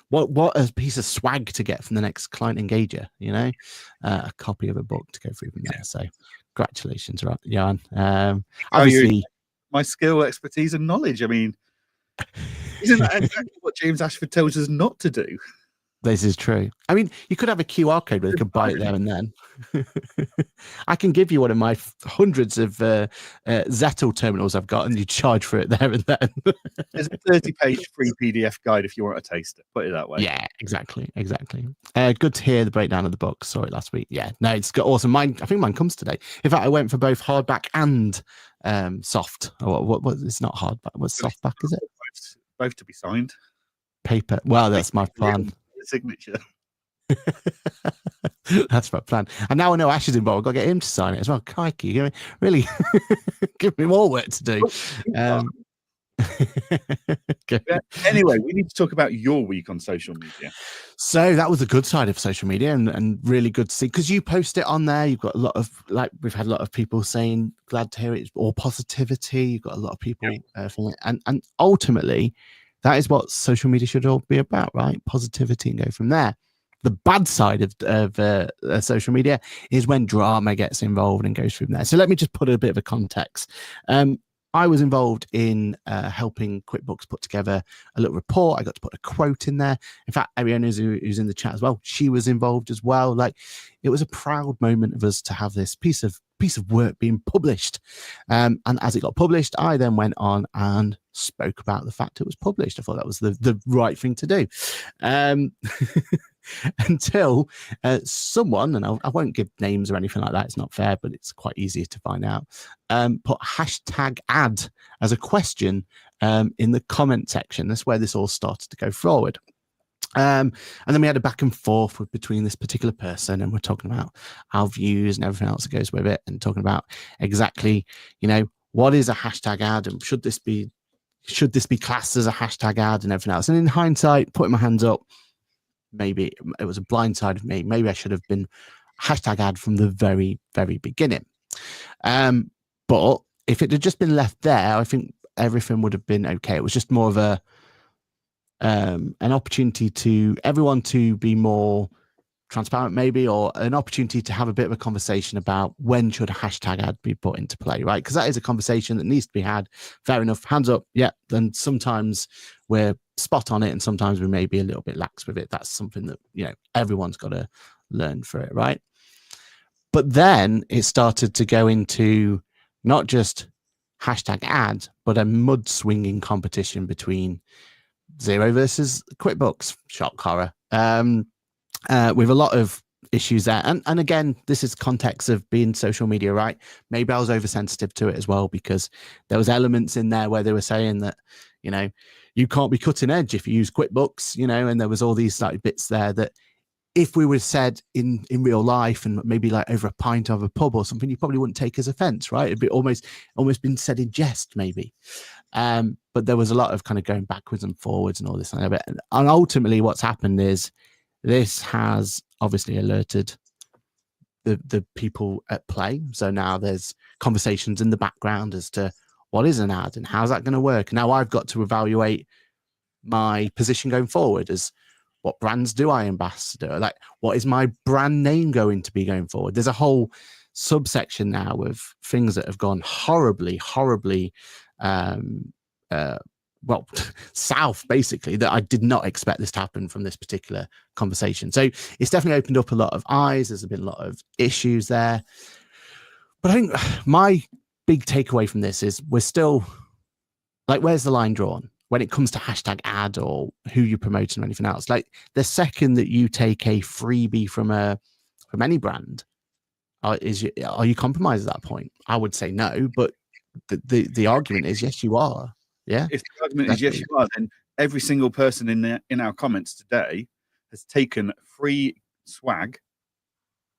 Speaker 1: What a piece of swag to get from the next client engager, you know? A copy of a book to go through from there. So congratulations, Johann. Obviously,
Speaker 2: my skill, expertise, and knowledge. I mean, isn't that exactly what James Ashford tells us not to do?
Speaker 1: This is true. I mean, you could have a QR code where you could buy it there and then. I can give you one of my hundreds of Zettel terminals I've got, and you charge for it there and then.
Speaker 2: There's a 30-page free PDF guide if you want to taste it. Put it that way.
Speaker 1: Yeah, exactly. Good to hear the breakdown of the book. Saw it last week. Yeah, no, it's got awesome. I think mine comes today. In fact, I went for both hardback and soft. What? It's not hardback. What's softback? Is it?
Speaker 2: Both to be signed.
Speaker 1: Paper. Well, that's my plan.
Speaker 2: Signature.
Speaker 1: That's my plan. And now I know Ash is involved. I've got to get him to sign it as well. Crikey, really give me more work to do. Okay.
Speaker 2: Yeah. Anyway, we need to talk about your week on social media.
Speaker 1: So that was a good side of social media, and really good to see, because you post it on there. You've got a lot of, like, we've had a lot of people saying glad to hear it, or positivity. You've got a lot of people from it, and ultimately that is what social media should all be about, right? Positivity, and go from there. The bad side of social media is when drama gets involved and goes from there. So let me just put a bit of a context. I was involved in helping QuickBooks put together a little report. I got to put a quote in there. In fact, Ariana, who's in the chat as well, she was involved as well. Like, it was a proud moment of us to have this piece of work being published. And as it got published, I then went on and spoke about the fact it was published. I thought that was the right thing to do. Until someone, and I won't give names or anything like that, it's not fair, but it's quite easy to find out, put hashtag ad as a question in the comment section. That's where this all started to go forward. And then we had a back and forth between this particular person, and we're talking about our views and everything else that goes with it, and talking about exactly, what is a hashtag ad, and should this be classed as a hashtag ad, and everything else. And in hindsight, putting my hands up, maybe it was a blind side of me. Maybe I should have been hashtag ad from the very, very beginning. But if it had just been left there, I think everything would have been okay. It was just more of an opportunity to everyone to be more transparent, maybe, or an opportunity to have a bit of a conversation about when should a hashtag ad be put into play, right? Because that is a conversation that needs to be had. Fair enough, hands up. Yeah. Then sometimes we're spot on it, and sometimes we may be a little bit lax with it. That's something that everyone's got to learn for it, right? But then it started to go into not just hashtag ad, but a mud swinging competition between Xero versus QuickBooks. Shock horror. With a lot of issues there. And again, this is context of being social media, right? Maybe I was oversensitive to it as well, because there was elements in there where they were saying that, you can't be cutting edge if you use QuickBooks, and there was all these like bits there that if we were said in real life, and maybe like over a pint of a pub or something, you probably wouldn't take as offense, right? It'd be almost been said in jest, maybe. But there was a lot of kind of going backwards and forwards and all this kind of it. And ultimately what's happened is, this has obviously alerted the people at play. So now there's conversations in the background as to what is an ad and how's that going to work. Now I've got to evaluate my position going forward as what brands do I ambassador? Like, what is my brand name going to be going forward? There's a whole subsection now of things that have gone horribly south, basically, that I did not expect this to happen from this particular conversation. So it's definitely opened up a lot of eyes. There's been a lot of issues there. But I think my big takeaway from this is, we're still like, where's the line drawn when it comes to hashtag ad or who you're promoting or anything else? Like, the second that you take a freebie from any brand, are you compromised at that point? I would say no, but the argument is yes, you are. Yeah.
Speaker 2: If the argument is yes, you are, then every single person in our comments today has taken free swag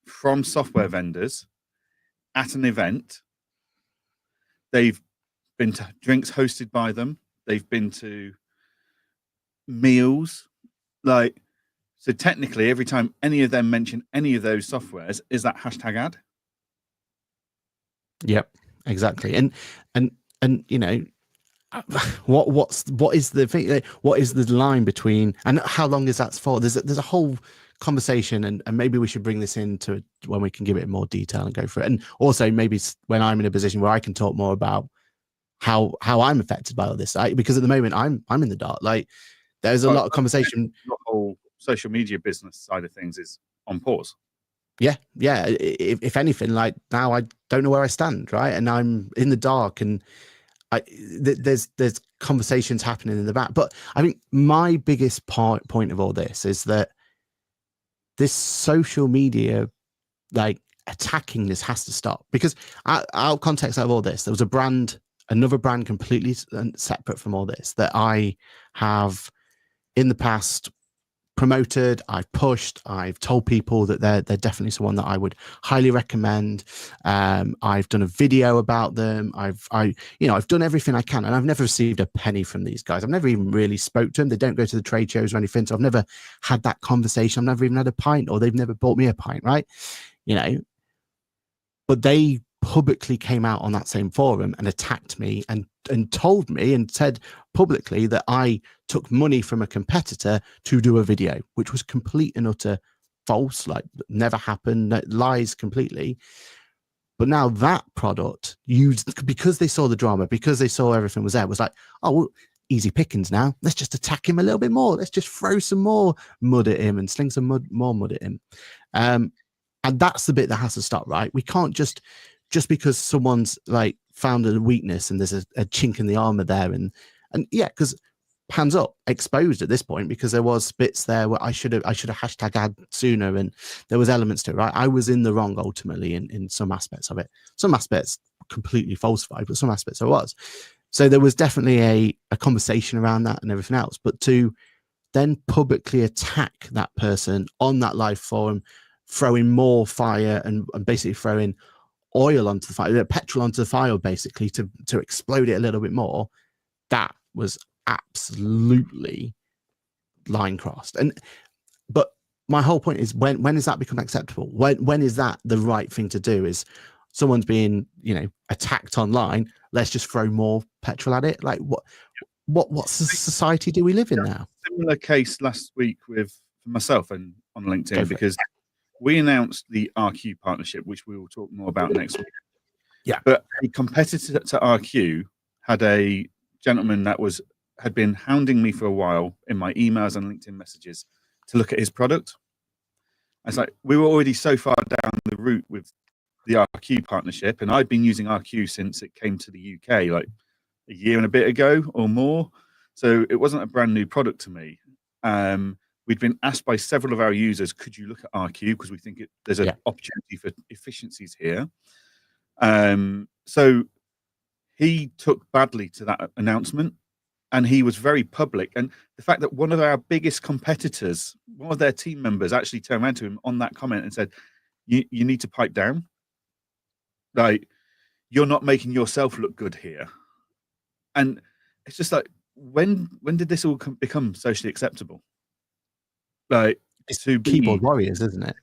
Speaker 2: from software vendors at an event. They've been to drinks hosted by them. They've been to meals. So technically, every time any of them mention any of those softwares, is that hashtag ad?
Speaker 1: Yep, exactly. And what is the thing? What is the line between, and how long is that for? There's a whole conversation, and maybe we should bring this into when we can give it more detail and go through it. And also maybe when I'm in a position where I can talk more about how I'm affected by all this, because at the moment I'm in the dark. Like, there's a lot of conversation.
Speaker 2: The whole social media business side of things is on pause.
Speaker 1: Yeah. If anything, like, now I don't know where I stand, right? And I'm in the dark, and there's conversations happening in the back. But I think my biggest point of all this is that this social media, like, attacking this, has to stop. Because out context out of all this, there was another brand completely separate from all this, that I have in the past promoted, I've pushed, I've told people that they're definitely someone that I would highly recommend. I've done a video about them. I've done everything I can, and I've never received a penny from these guys. I've never even really spoke to them. They don't go to the trade shows or anything, so I've never had that conversation. I've never even had a pint, or they've never bought me a pint, right? But they publicly came out on that same forum and attacked me and told me and said publicly that I took money from a competitor to do a video, which was complete and utter false, like never happened, lies completely. But now that product used, because they saw the drama, because they saw everything was there, was like, oh, well, easy pickings now. Let's just attack him a little bit more. Let's just throw some more mud at him and sling some more mud at him. And that's the bit that has to stop, right? We can't just because someone's like found a weakness and there's a chink in the armor there, and yeah, because hands up, exposed at this point, because there was bits there where I should have hashtag ad sooner, and there was elements to it, right? I was in the wrong ultimately in some aspects of it. Some aspects completely falsified, but some aspects I was. So there was definitely a conversation around that and everything else. But to then publicly attack that person on that live forum, throwing more fire and basically throwing oil onto the fire, petrol onto the fire, basically to explode it a little bit more, that was absolutely line crossed. But my whole point is, when does that become acceptable? When is that the right thing to do? Is someone's being attacked online, let's just throw more petrol at it? Like what society do we live in now?
Speaker 2: Similar case last week with myself and on LinkedIn, because we announced the RQ partnership, which we will talk more about next week.
Speaker 1: Yeah.
Speaker 2: But a competitor to RQ had a gentleman that had been hounding me for a while in my emails and LinkedIn messages to look at his product. It's like, we were already so far down the route with the RQ partnership, and I'd been using RQ since it came to the UK, like a year and a bit ago or more. So it wasn't a brand new product to me. We'd been asked by several of our users, could you look at RQ? Because we think there's an opportunity for efficiencies here. So he took badly to that announcement, and he was very public. And the fact that one of our biggest competitors, one of their team members, actually turned around to him on that comment and said, you need to pipe down. Like, you're not making yourself look good here. And it's just like, when did this all become socially acceptable? Like,
Speaker 1: it's keyboard warriors, isn't it?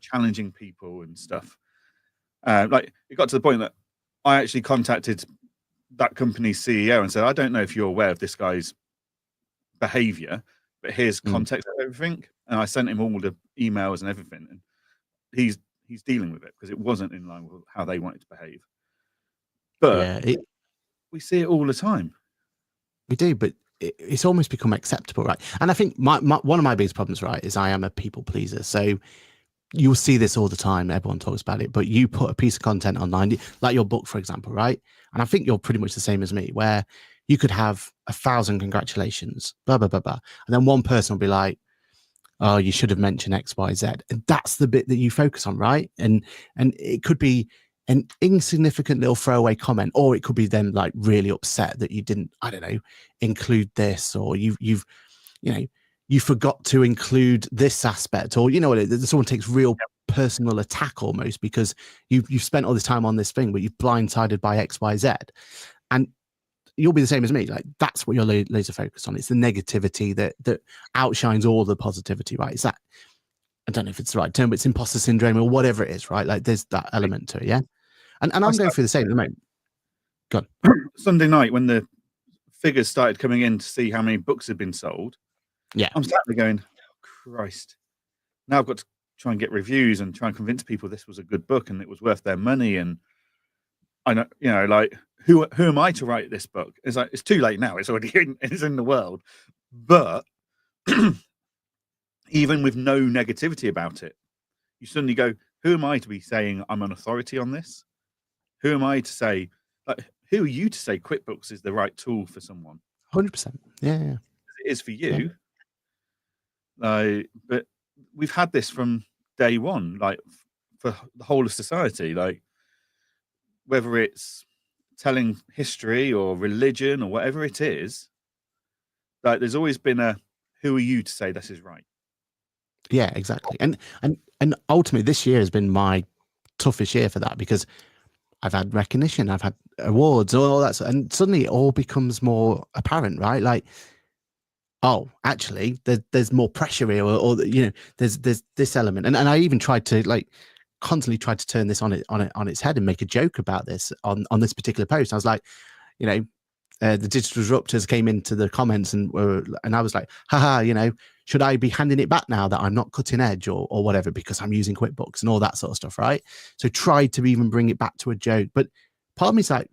Speaker 2: Challenging people and stuff. Like, it got to the point that I actually contacted that company's CEO and said, I don't know if you're aware of this guy's behavior, but here's context of everything. And I sent him all the emails and everything, and he's dealing with it because it wasn't in line with how they wanted to behave. But we see it all the time.
Speaker 1: We do, but it's almost become acceptable, right? And I think one of my biggest problems, right, is I am a people pleaser. So you'll see this all the time. Everyone talks about it, but you put a piece of content online, like your book, for example, right? And I think you're pretty much the same as me, where you could have 1,000 congratulations, blah, blah, blah, blah. And then one person will be like, oh, you should have mentioned X, Y, Z. And that's the bit that you focus on, right? And it could be an insignificant little throwaway comment, or it could be them like really upset that you didn't, I don't know, include this, or you forgot to include this aspect, or someone takes real personal attack almost because you've spent all this time on this thing, but you've blindsided by X, Y, Z. And you'll be the same as me. Like, that's what you're laser focused on. It's the negativity that outshines all the positivity, right? It's that, I don't know if it's the right term, but it's imposter syndrome or whatever it is, right? Like, there's that element to it, yeah? And I'm going through the same at the moment. Go on.
Speaker 2: Sunday night, when the figures started coming in to see how many books had been sold, I'm sat there going, oh, Christ. Now I've got to try and get reviews and try and convince people this was a good book and it was worth their money. And I know, like, who am I to write this book? It's like, it's too late now. It's already it's in the world. But even with no negativity about it, you suddenly go, who am I to be saying I'm an authority on this? Who am I to say, like, who are you to say QuickBooks is the right tool for someone?
Speaker 1: 100%. Yeah.
Speaker 2: It is for you. But we've had this from day one, like, for the whole of society, like, whether it's telling history or religion or whatever it is, like, there's always been who are you to say this is right?
Speaker 1: Yeah, exactly. And ultimately, this year has been my toughest year for that because I've had recognition, I've had awards, all that, and suddenly it all becomes more apparent, right? Like, oh, actually, there's more pressure here, or you know, there's this element, and I even tried to like constantly tried to turn this on its head and make a joke about this on this particular post. I was like, you know, the digital disruptors came into the comments and I was like, haha, you know, should I be handing it back now that I'm not cutting edge or whatever because I'm using QuickBooks and all that sort of stuff, right? So tried to even bring it back to a joke, but part of me's like,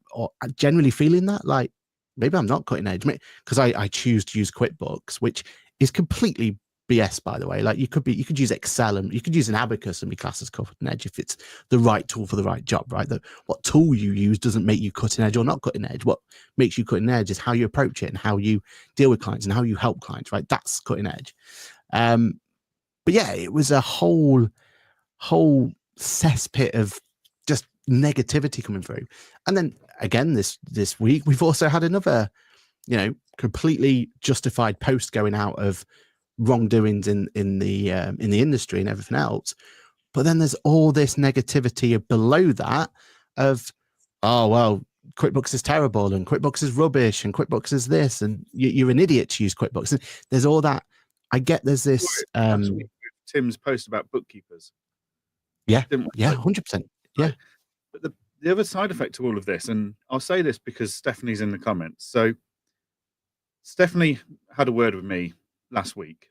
Speaker 1: generally feeling that like maybe I'm not cutting edge because I choose to use QuickBooks, which is completely BS, by the way. Like you could use Excel and you could use an abacus and be classed as cutting edge if it's the right tool for the right job, right? What tool you use doesn't make you cutting edge or not cutting edge. What makes you cutting edge is how you approach it and how you deal with clients and how you help clients, right? That's cutting edge. But yeah, it was a whole cesspit of just negativity coming through. And then again, this week, we've also had another, you know, completely justified post going out of wrongdoings in the industry and everything else. But then there's all this negativity below that of, oh, well, QuickBooks is terrible and QuickBooks is rubbish and QuickBooks is this and you're an idiot to use QuickBooks. And there's all that. I get there's this.
Speaker 2: Tim's post about bookkeepers.
Speaker 1: Yeah, 100%. Yeah.
Speaker 2: But the other side effect to all of this, and I'll say this because Stephanie's in the comments. So Stephanie had a word with me last week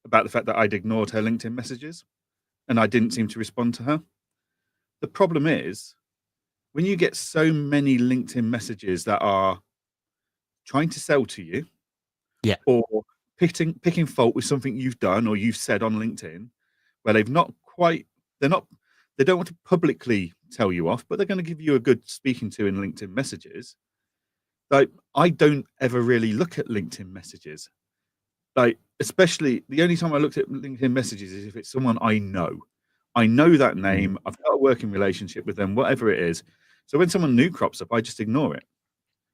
Speaker 2: about the fact that I'd ignored her LinkedIn messages and I didn't seem to respond to her. The problem is when you get so many LinkedIn messages that are trying to sell to you,
Speaker 1: yeah,
Speaker 2: or picking fault with something you've done or you've said on LinkedIn, where they don't want to publicly tell you off, but they're going to give you a good speaking to in LinkedIn messages. Like, I don't ever really look at LinkedIn messages. Like, especially the only time I looked at LinkedIn messages is if it's someone I know. I know that name. I've got a working relationship with them, whatever it is. So when someone new crops up, I just ignore it.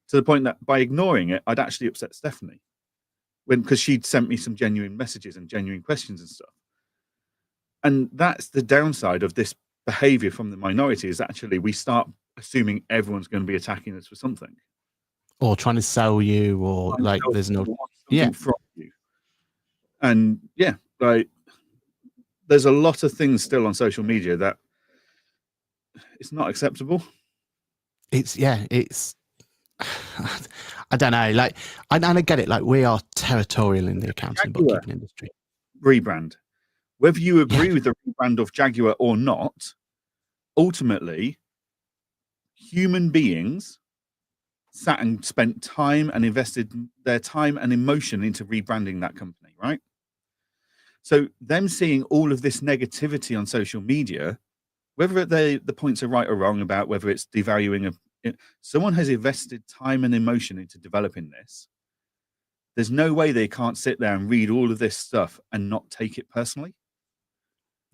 Speaker 2: To the point that by ignoring it, I'd actually upset Stephanie because she'd sent me some genuine messages and genuine questions and stuff. And that's the downside of this behavior from the minority is actually we start assuming everyone's going to be attacking us for something.
Speaker 1: Or trying to sell you or like there's no
Speaker 2: from you. And yeah, like there's a lot of things still on social media that it's not acceptable.
Speaker 1: It's I don't know, like and I get it, like we are territorial in the accounting and bookkeeping industry.
Speaker 2: Rebrand. Whether you agree with the rebrand of Jaguar or not, ultimately human beings sat and spent time and invested their time and emotion into rebranding that company, right? So them seeing all of this negativity on social media, whether the points are right or wrong about whether it's devaluing someone has invested time and emotion into developing this. There's no way they can't sit there and read all of this stuff and not take it personally.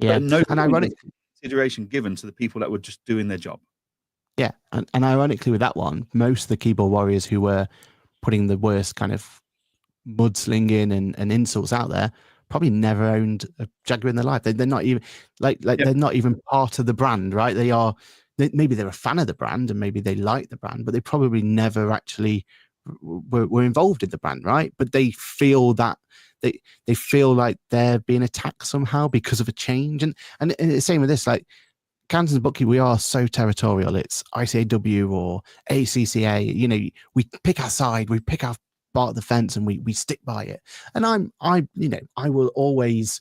Speaker 1: Yeah,
Speaker 2: no
Speaker 1: and ironically,
Speaker 2: consideration given to the people that were just doing their job.
Speaker 1: Yeah, and ironically with that one, most of the keyboard warriors who were putting the worst kind of mudslinging and insults out there probably never owned a Jaguar in their life. They're not even they're not even part of the brand, right? Maybe they're a fan of the brand and maybe they like the brand, but they probably never actually were involved in the brand, right? But they feel that they feel like they're being attacked somehow because of a change. And the same with this, like Kansas and Bucky, we are so territorial. It's ICAW or ACCA. You know, we pick our side, we pick our part of the fence, and we stick by it. And I will always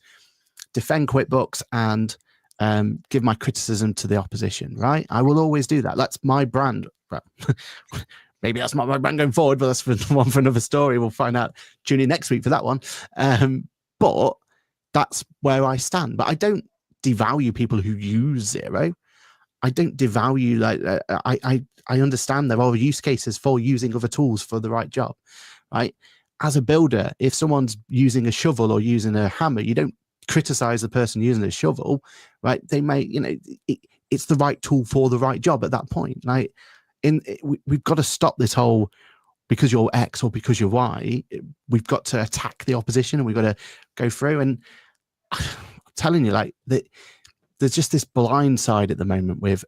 Speaker 1: defend QuickBooks and give my criticism to the opposition. Right, I will always do that. That's my brand. Well, maybe that's not my brand going forward, but that's for another story. We'll find out. Tune in next week for that one. But that's where I stand. But I don't devalue people who use Xero. I don't devalue I understand there are use cases for using other tools for the right job, right? As a builder, if someone's using a shovel or using a hammer, you don't criticize the person using a shovel, right? They may, it's the right tool for the right job at that point. Like, we've got to stop this whole because you're X or because you're Y. We've got to attack the opposition and we've got to go through. And telling you, like, that there's just this blind side at the moment with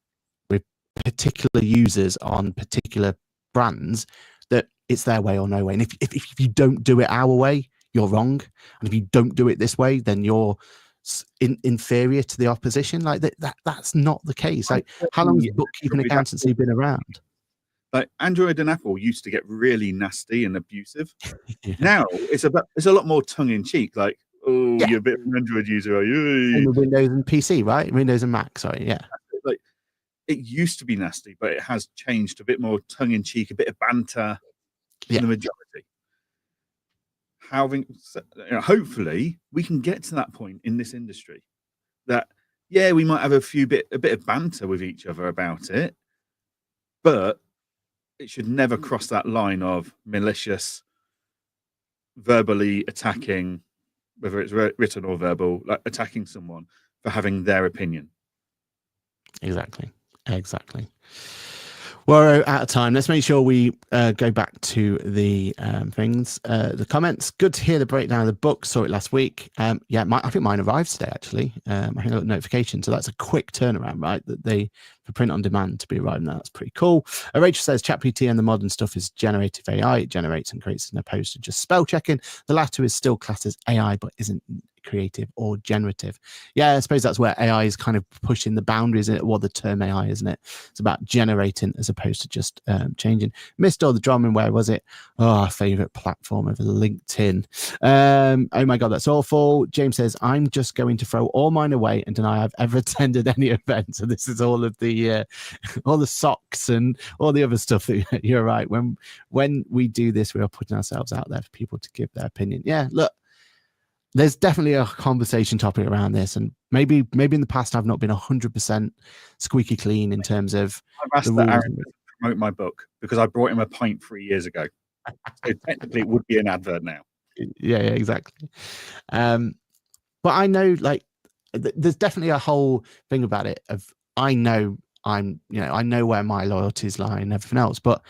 Speaker 1: particular users on particular brands, that it's their way or no way. And if you don't do it our way, you're wrong. And if you don't do it this way, then you're inferior to the opposition. Like that's not the case. Like, how long has bookkeeping accountancy been around?
Speaker 2: Like Android and Apple used to get really nasty and abusive. Yeah. Now it's a lot more tongue in cheek. Like, oh, you're a bit of an Android user, are you?
Speaker 1: Windows and PC, right? Windows and Mac, sorry, yeah.
Speaker 2: Like, it used to be nasty, but it has changed, a bit more tongue in cheek, a bit of banter in the majority. Hopefully we can get to that point in this industry that, yeah, we might have a bit of banter with each other about it, but it should never cross that line of malicious, verbally attacking, whether it's written or verbal, like attacking someone for having their opinion.
Speaker 1: Exactly. We're out of time. Let's make sure we go back to the things, the comments. Good to hear the breakdown of the book. Saw it last week. I think mine arrived today, actually. I think I got a notification. So that's a quick turnaround, right? That they, for print on demand to be arriving now. That's pretty cool. Rachel says ChatGPT and the modern stuff is generative AI. It generates and creates as opposed to just spell checking. The latter is still classed as AI, but isn't creative or generative. Yeah, I suppose that's where AI is kind of pushing the boundaries, well, the term AI, isn't it? It's about generating as opposed to just changing. Missed all the drama, and where was it? Oh, our favorite platform over LinkedIn. Oh my god, that's awful. James says, I'm just going to throw all mine away and deny I've ever attended any event. So this is all of the all the socks and all the other stuff that you're right. When we do this, we are putting ourselves out there for people to give their opinion. Yeah, look, there's definitely a conversation topic around this, and maybe in the past I've not been 100% squeaky clean in terms of
Speaker 2: I've asked that Aaron to promote my book because I brought him a pint 3 years ago. So technically it would be an advert now.
Speaker 1: Yeah, exactly. But I know, like, there's definitely a whole thing about it of I know where my loyalties lie and everything else, but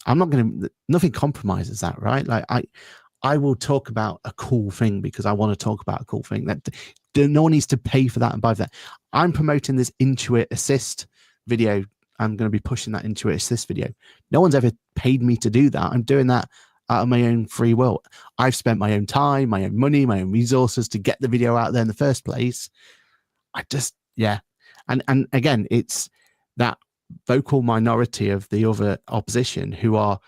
Speaker 1: I'm not going to, nothing compromises that, right? Like I will talk about a cool thing because I want to talk about a cool thing. That no one needs to pay for that and buy for that. I'm promoting this Intuit Assist video. I'm going to be pushing that Intuit Assist video. No one's ever paid me to do that. I'm doing that out of my own free will. I've spent my own time, my own money, my own resources to get the video out there in the first place. And again, it's that vocal minority of the other opposition who are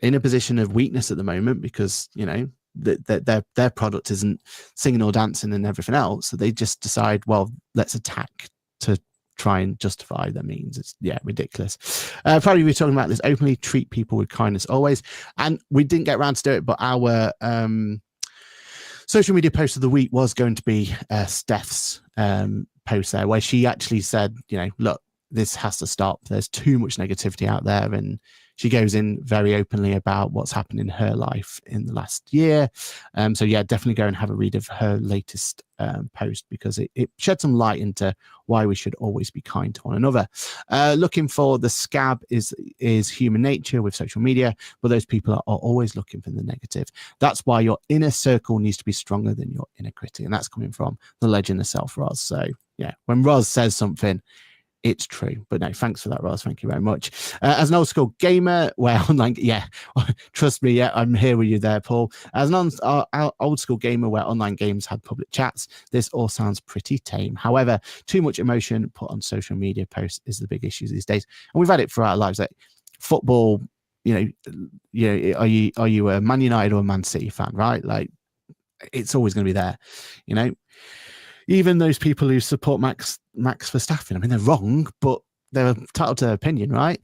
Speaker 1: in a position of weakness at the moment because, you know, their product isn't singing or dancing and everything else. So they just decide, well, let's attack to try and justify their means. It's ridiculous. Probably we're talking about this: openly treat people with kindness always. And we didn't get around to do it, but our social media post of the week was going to be Steph's post there, where she actually said, you know, look, this has to stop. There's too much negativity out there. And she goes in very openly about what's happened in her life in the last year. So yeah, definitely go and have a read of her latest post because it shed some light into why we should always be kind to one another. Looking for the scab is human nature with social media, but those people are always looking for the negative. That's why your inner circle needs to be stronger than your inner critic. And that's coming from the legend herself, Roz. So yeah, when Roz says something, it's true. But no, thanks for that, Ross. Thank you very much. As an old school gamer, where online, trust me, I'm here with you there, Paul. As an old school gamer where online games had public chats, this all sounds pretty tame. However, too much emotion put on social media posts is the big issue these days, and we've had it throughout our lives. Like football, are you a Man United or a Man City fan, right? Like it's always going to be there, you know. Even those people who support Max Verstappen, I mean, they're wrong, but they're entitled to their opinion, right?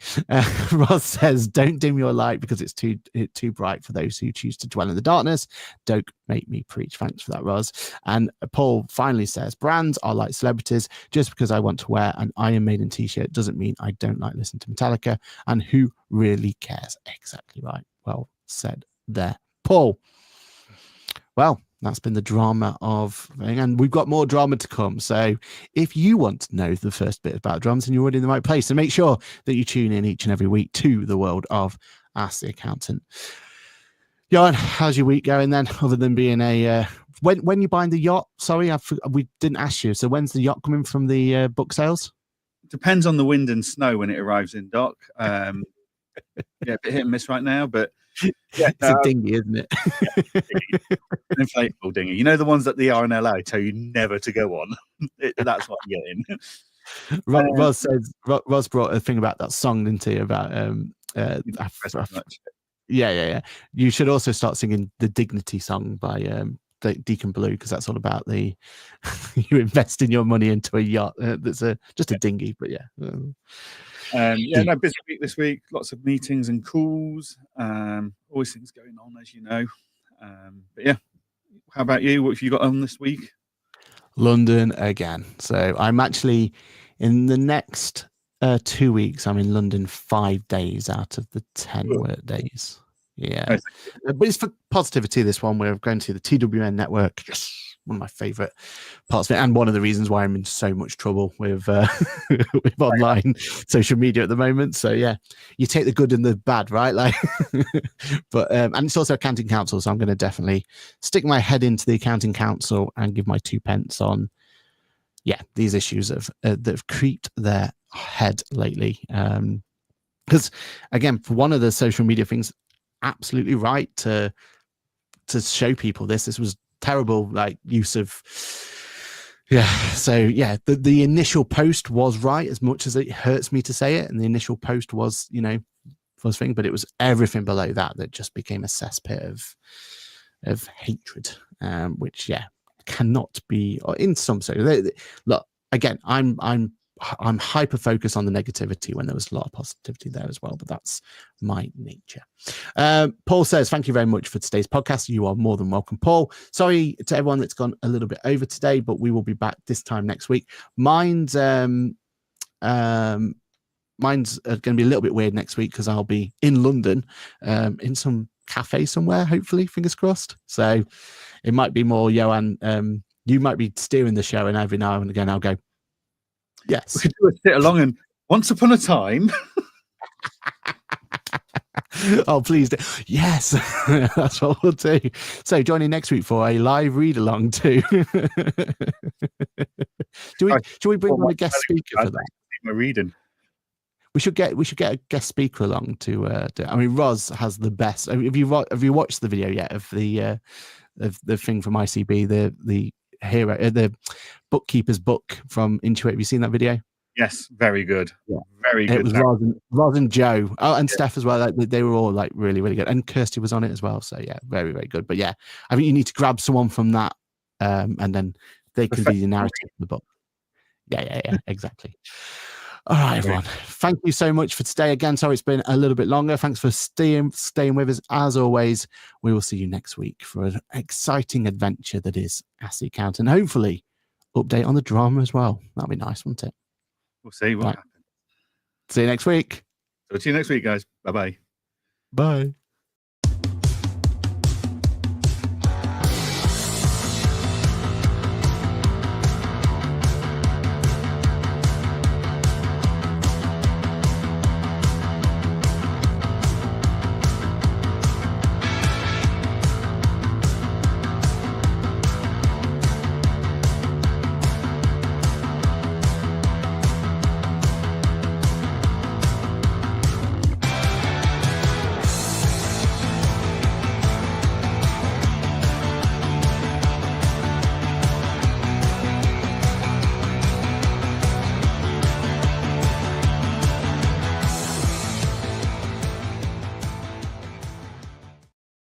Speaker 1: Ross says, don't dim your light because it's too bright for those who choose to dwell in the darkness. Don't make me preach. Thanks for that, Ross. And Paul finally says, brands are like celebrities. Just because I want to wear an Iron Maiden t-shirt doesn't mean I don't like listening to Metallica. And who really cares? Exactly right. Well said there, Paul. Well, that's been the drama of, and we've got more drama to come. So if you want to know the first bit about drums, then you're already in the right place. So make sure that you tune in each and every week to the world of Ask the Accountant. Johann, how's your week going then, other than being a when you buying the yacht? Sorry, we didn't ask you. So when's the yacht coming from the book sales?
Speaker 2: Depends on the wind and snow when it arrives in dock. Yeah, a bit hit and miss right now, but yeah,
Speaker 1: It's a dinghy, isn't it?
Speaker 2: Yeah, an inflatable dinghy. You know the ones that the RNLO tell you never to go on. That's what you're getting.
Speaker 1: Roz brought a thing about that song, didn't he? About yeah. You should also start singing the Dignity song by Deacon Blue, because that's all about the you investing your money into a yacht that's just a dinghy, but yeah.
Speaker 2: Busy week this week. Lots of meetings and calls. Always things going on, as you know. But yeah, how about you? What have you got on this week?
Speaker 1: London again. So I'm actually in the next 2 weeks. I'm in London 5 days out of the 10 work days. Yeah, but it's for positivity. This one, we're going to the TWN network. Yes, one of my favorite parts of it, and one of the reasons why I'm in so much trouble with with online social media at the moment. So yeah, you take the good and the bad, right? Like, but and it's also accounting council, so I'm going to definitely stick my head into the accounting council and give my 2 pence on these issues that have creeped their head lately. Because again, for one of the social media things, absolutely right to show people this was terrible, like, use of the initial post was right, as much as it hurts me to say it, and the initial post was was thing, but it was everything below that just became a cesspit of hatred, which cannot be, or in some sort. Look, again, I'm hyper focused on the negativity when there was a lot of positivity there as well, but that's my nature. Paul says, thank you very much for today's podcast. You are more than welcome, Paul. Sorry to everyone that's gone a little bit over today, but we will be back this time next week. Mine's going to be a little bit weird next week because I'll be in London in some cafe somewhere, hopefully, fingers crossed. So it might be more Johann. You might be steering the show, and every now and again I'll go, yes.
Speaker 2: We could do a sit along and once upon a time.
Speaker 1: Oh, please do. Yes, that's what we'll do. So join in next week for a live read along too. Should we bring on a guest speaker for that?
Speaker 2: My reading.
Speaker 1: We should get a guest speaker along to do it. I mean, Roz has the best. Have you watched the video yet of the thing from ICB, the hero, the bookkeeper's book from Intuit? Have you seen that video?
Speaker 2: Yes, very good.
Speaker 1: Yeah.
Speaker 2: Very good.
Speaker 1: It was Roz and Joe. Oh, and Steph as well. Like, they were all like really, really good. And Kirsty was on it as well. So yeah, very, very good. But yeah, I mean, you need to grab someone from that, and then they can be the narrative of the book. Yeah, exactly. All right, everyone. Thank you so much for today. Again, sorry it's been a little bit longer. Thanks for staying with us. As always, we will see you next week for an exciting adventure that is Ask the Accountant. Hopefully, update on the drama as well. That'd be nice, wouldn't it?
Speaker 2: We'll see what happens.
Speaker 1: See you next week.
Speaker 2: So see you next week, guys. Bye-bye.
Speaker 1: Bye.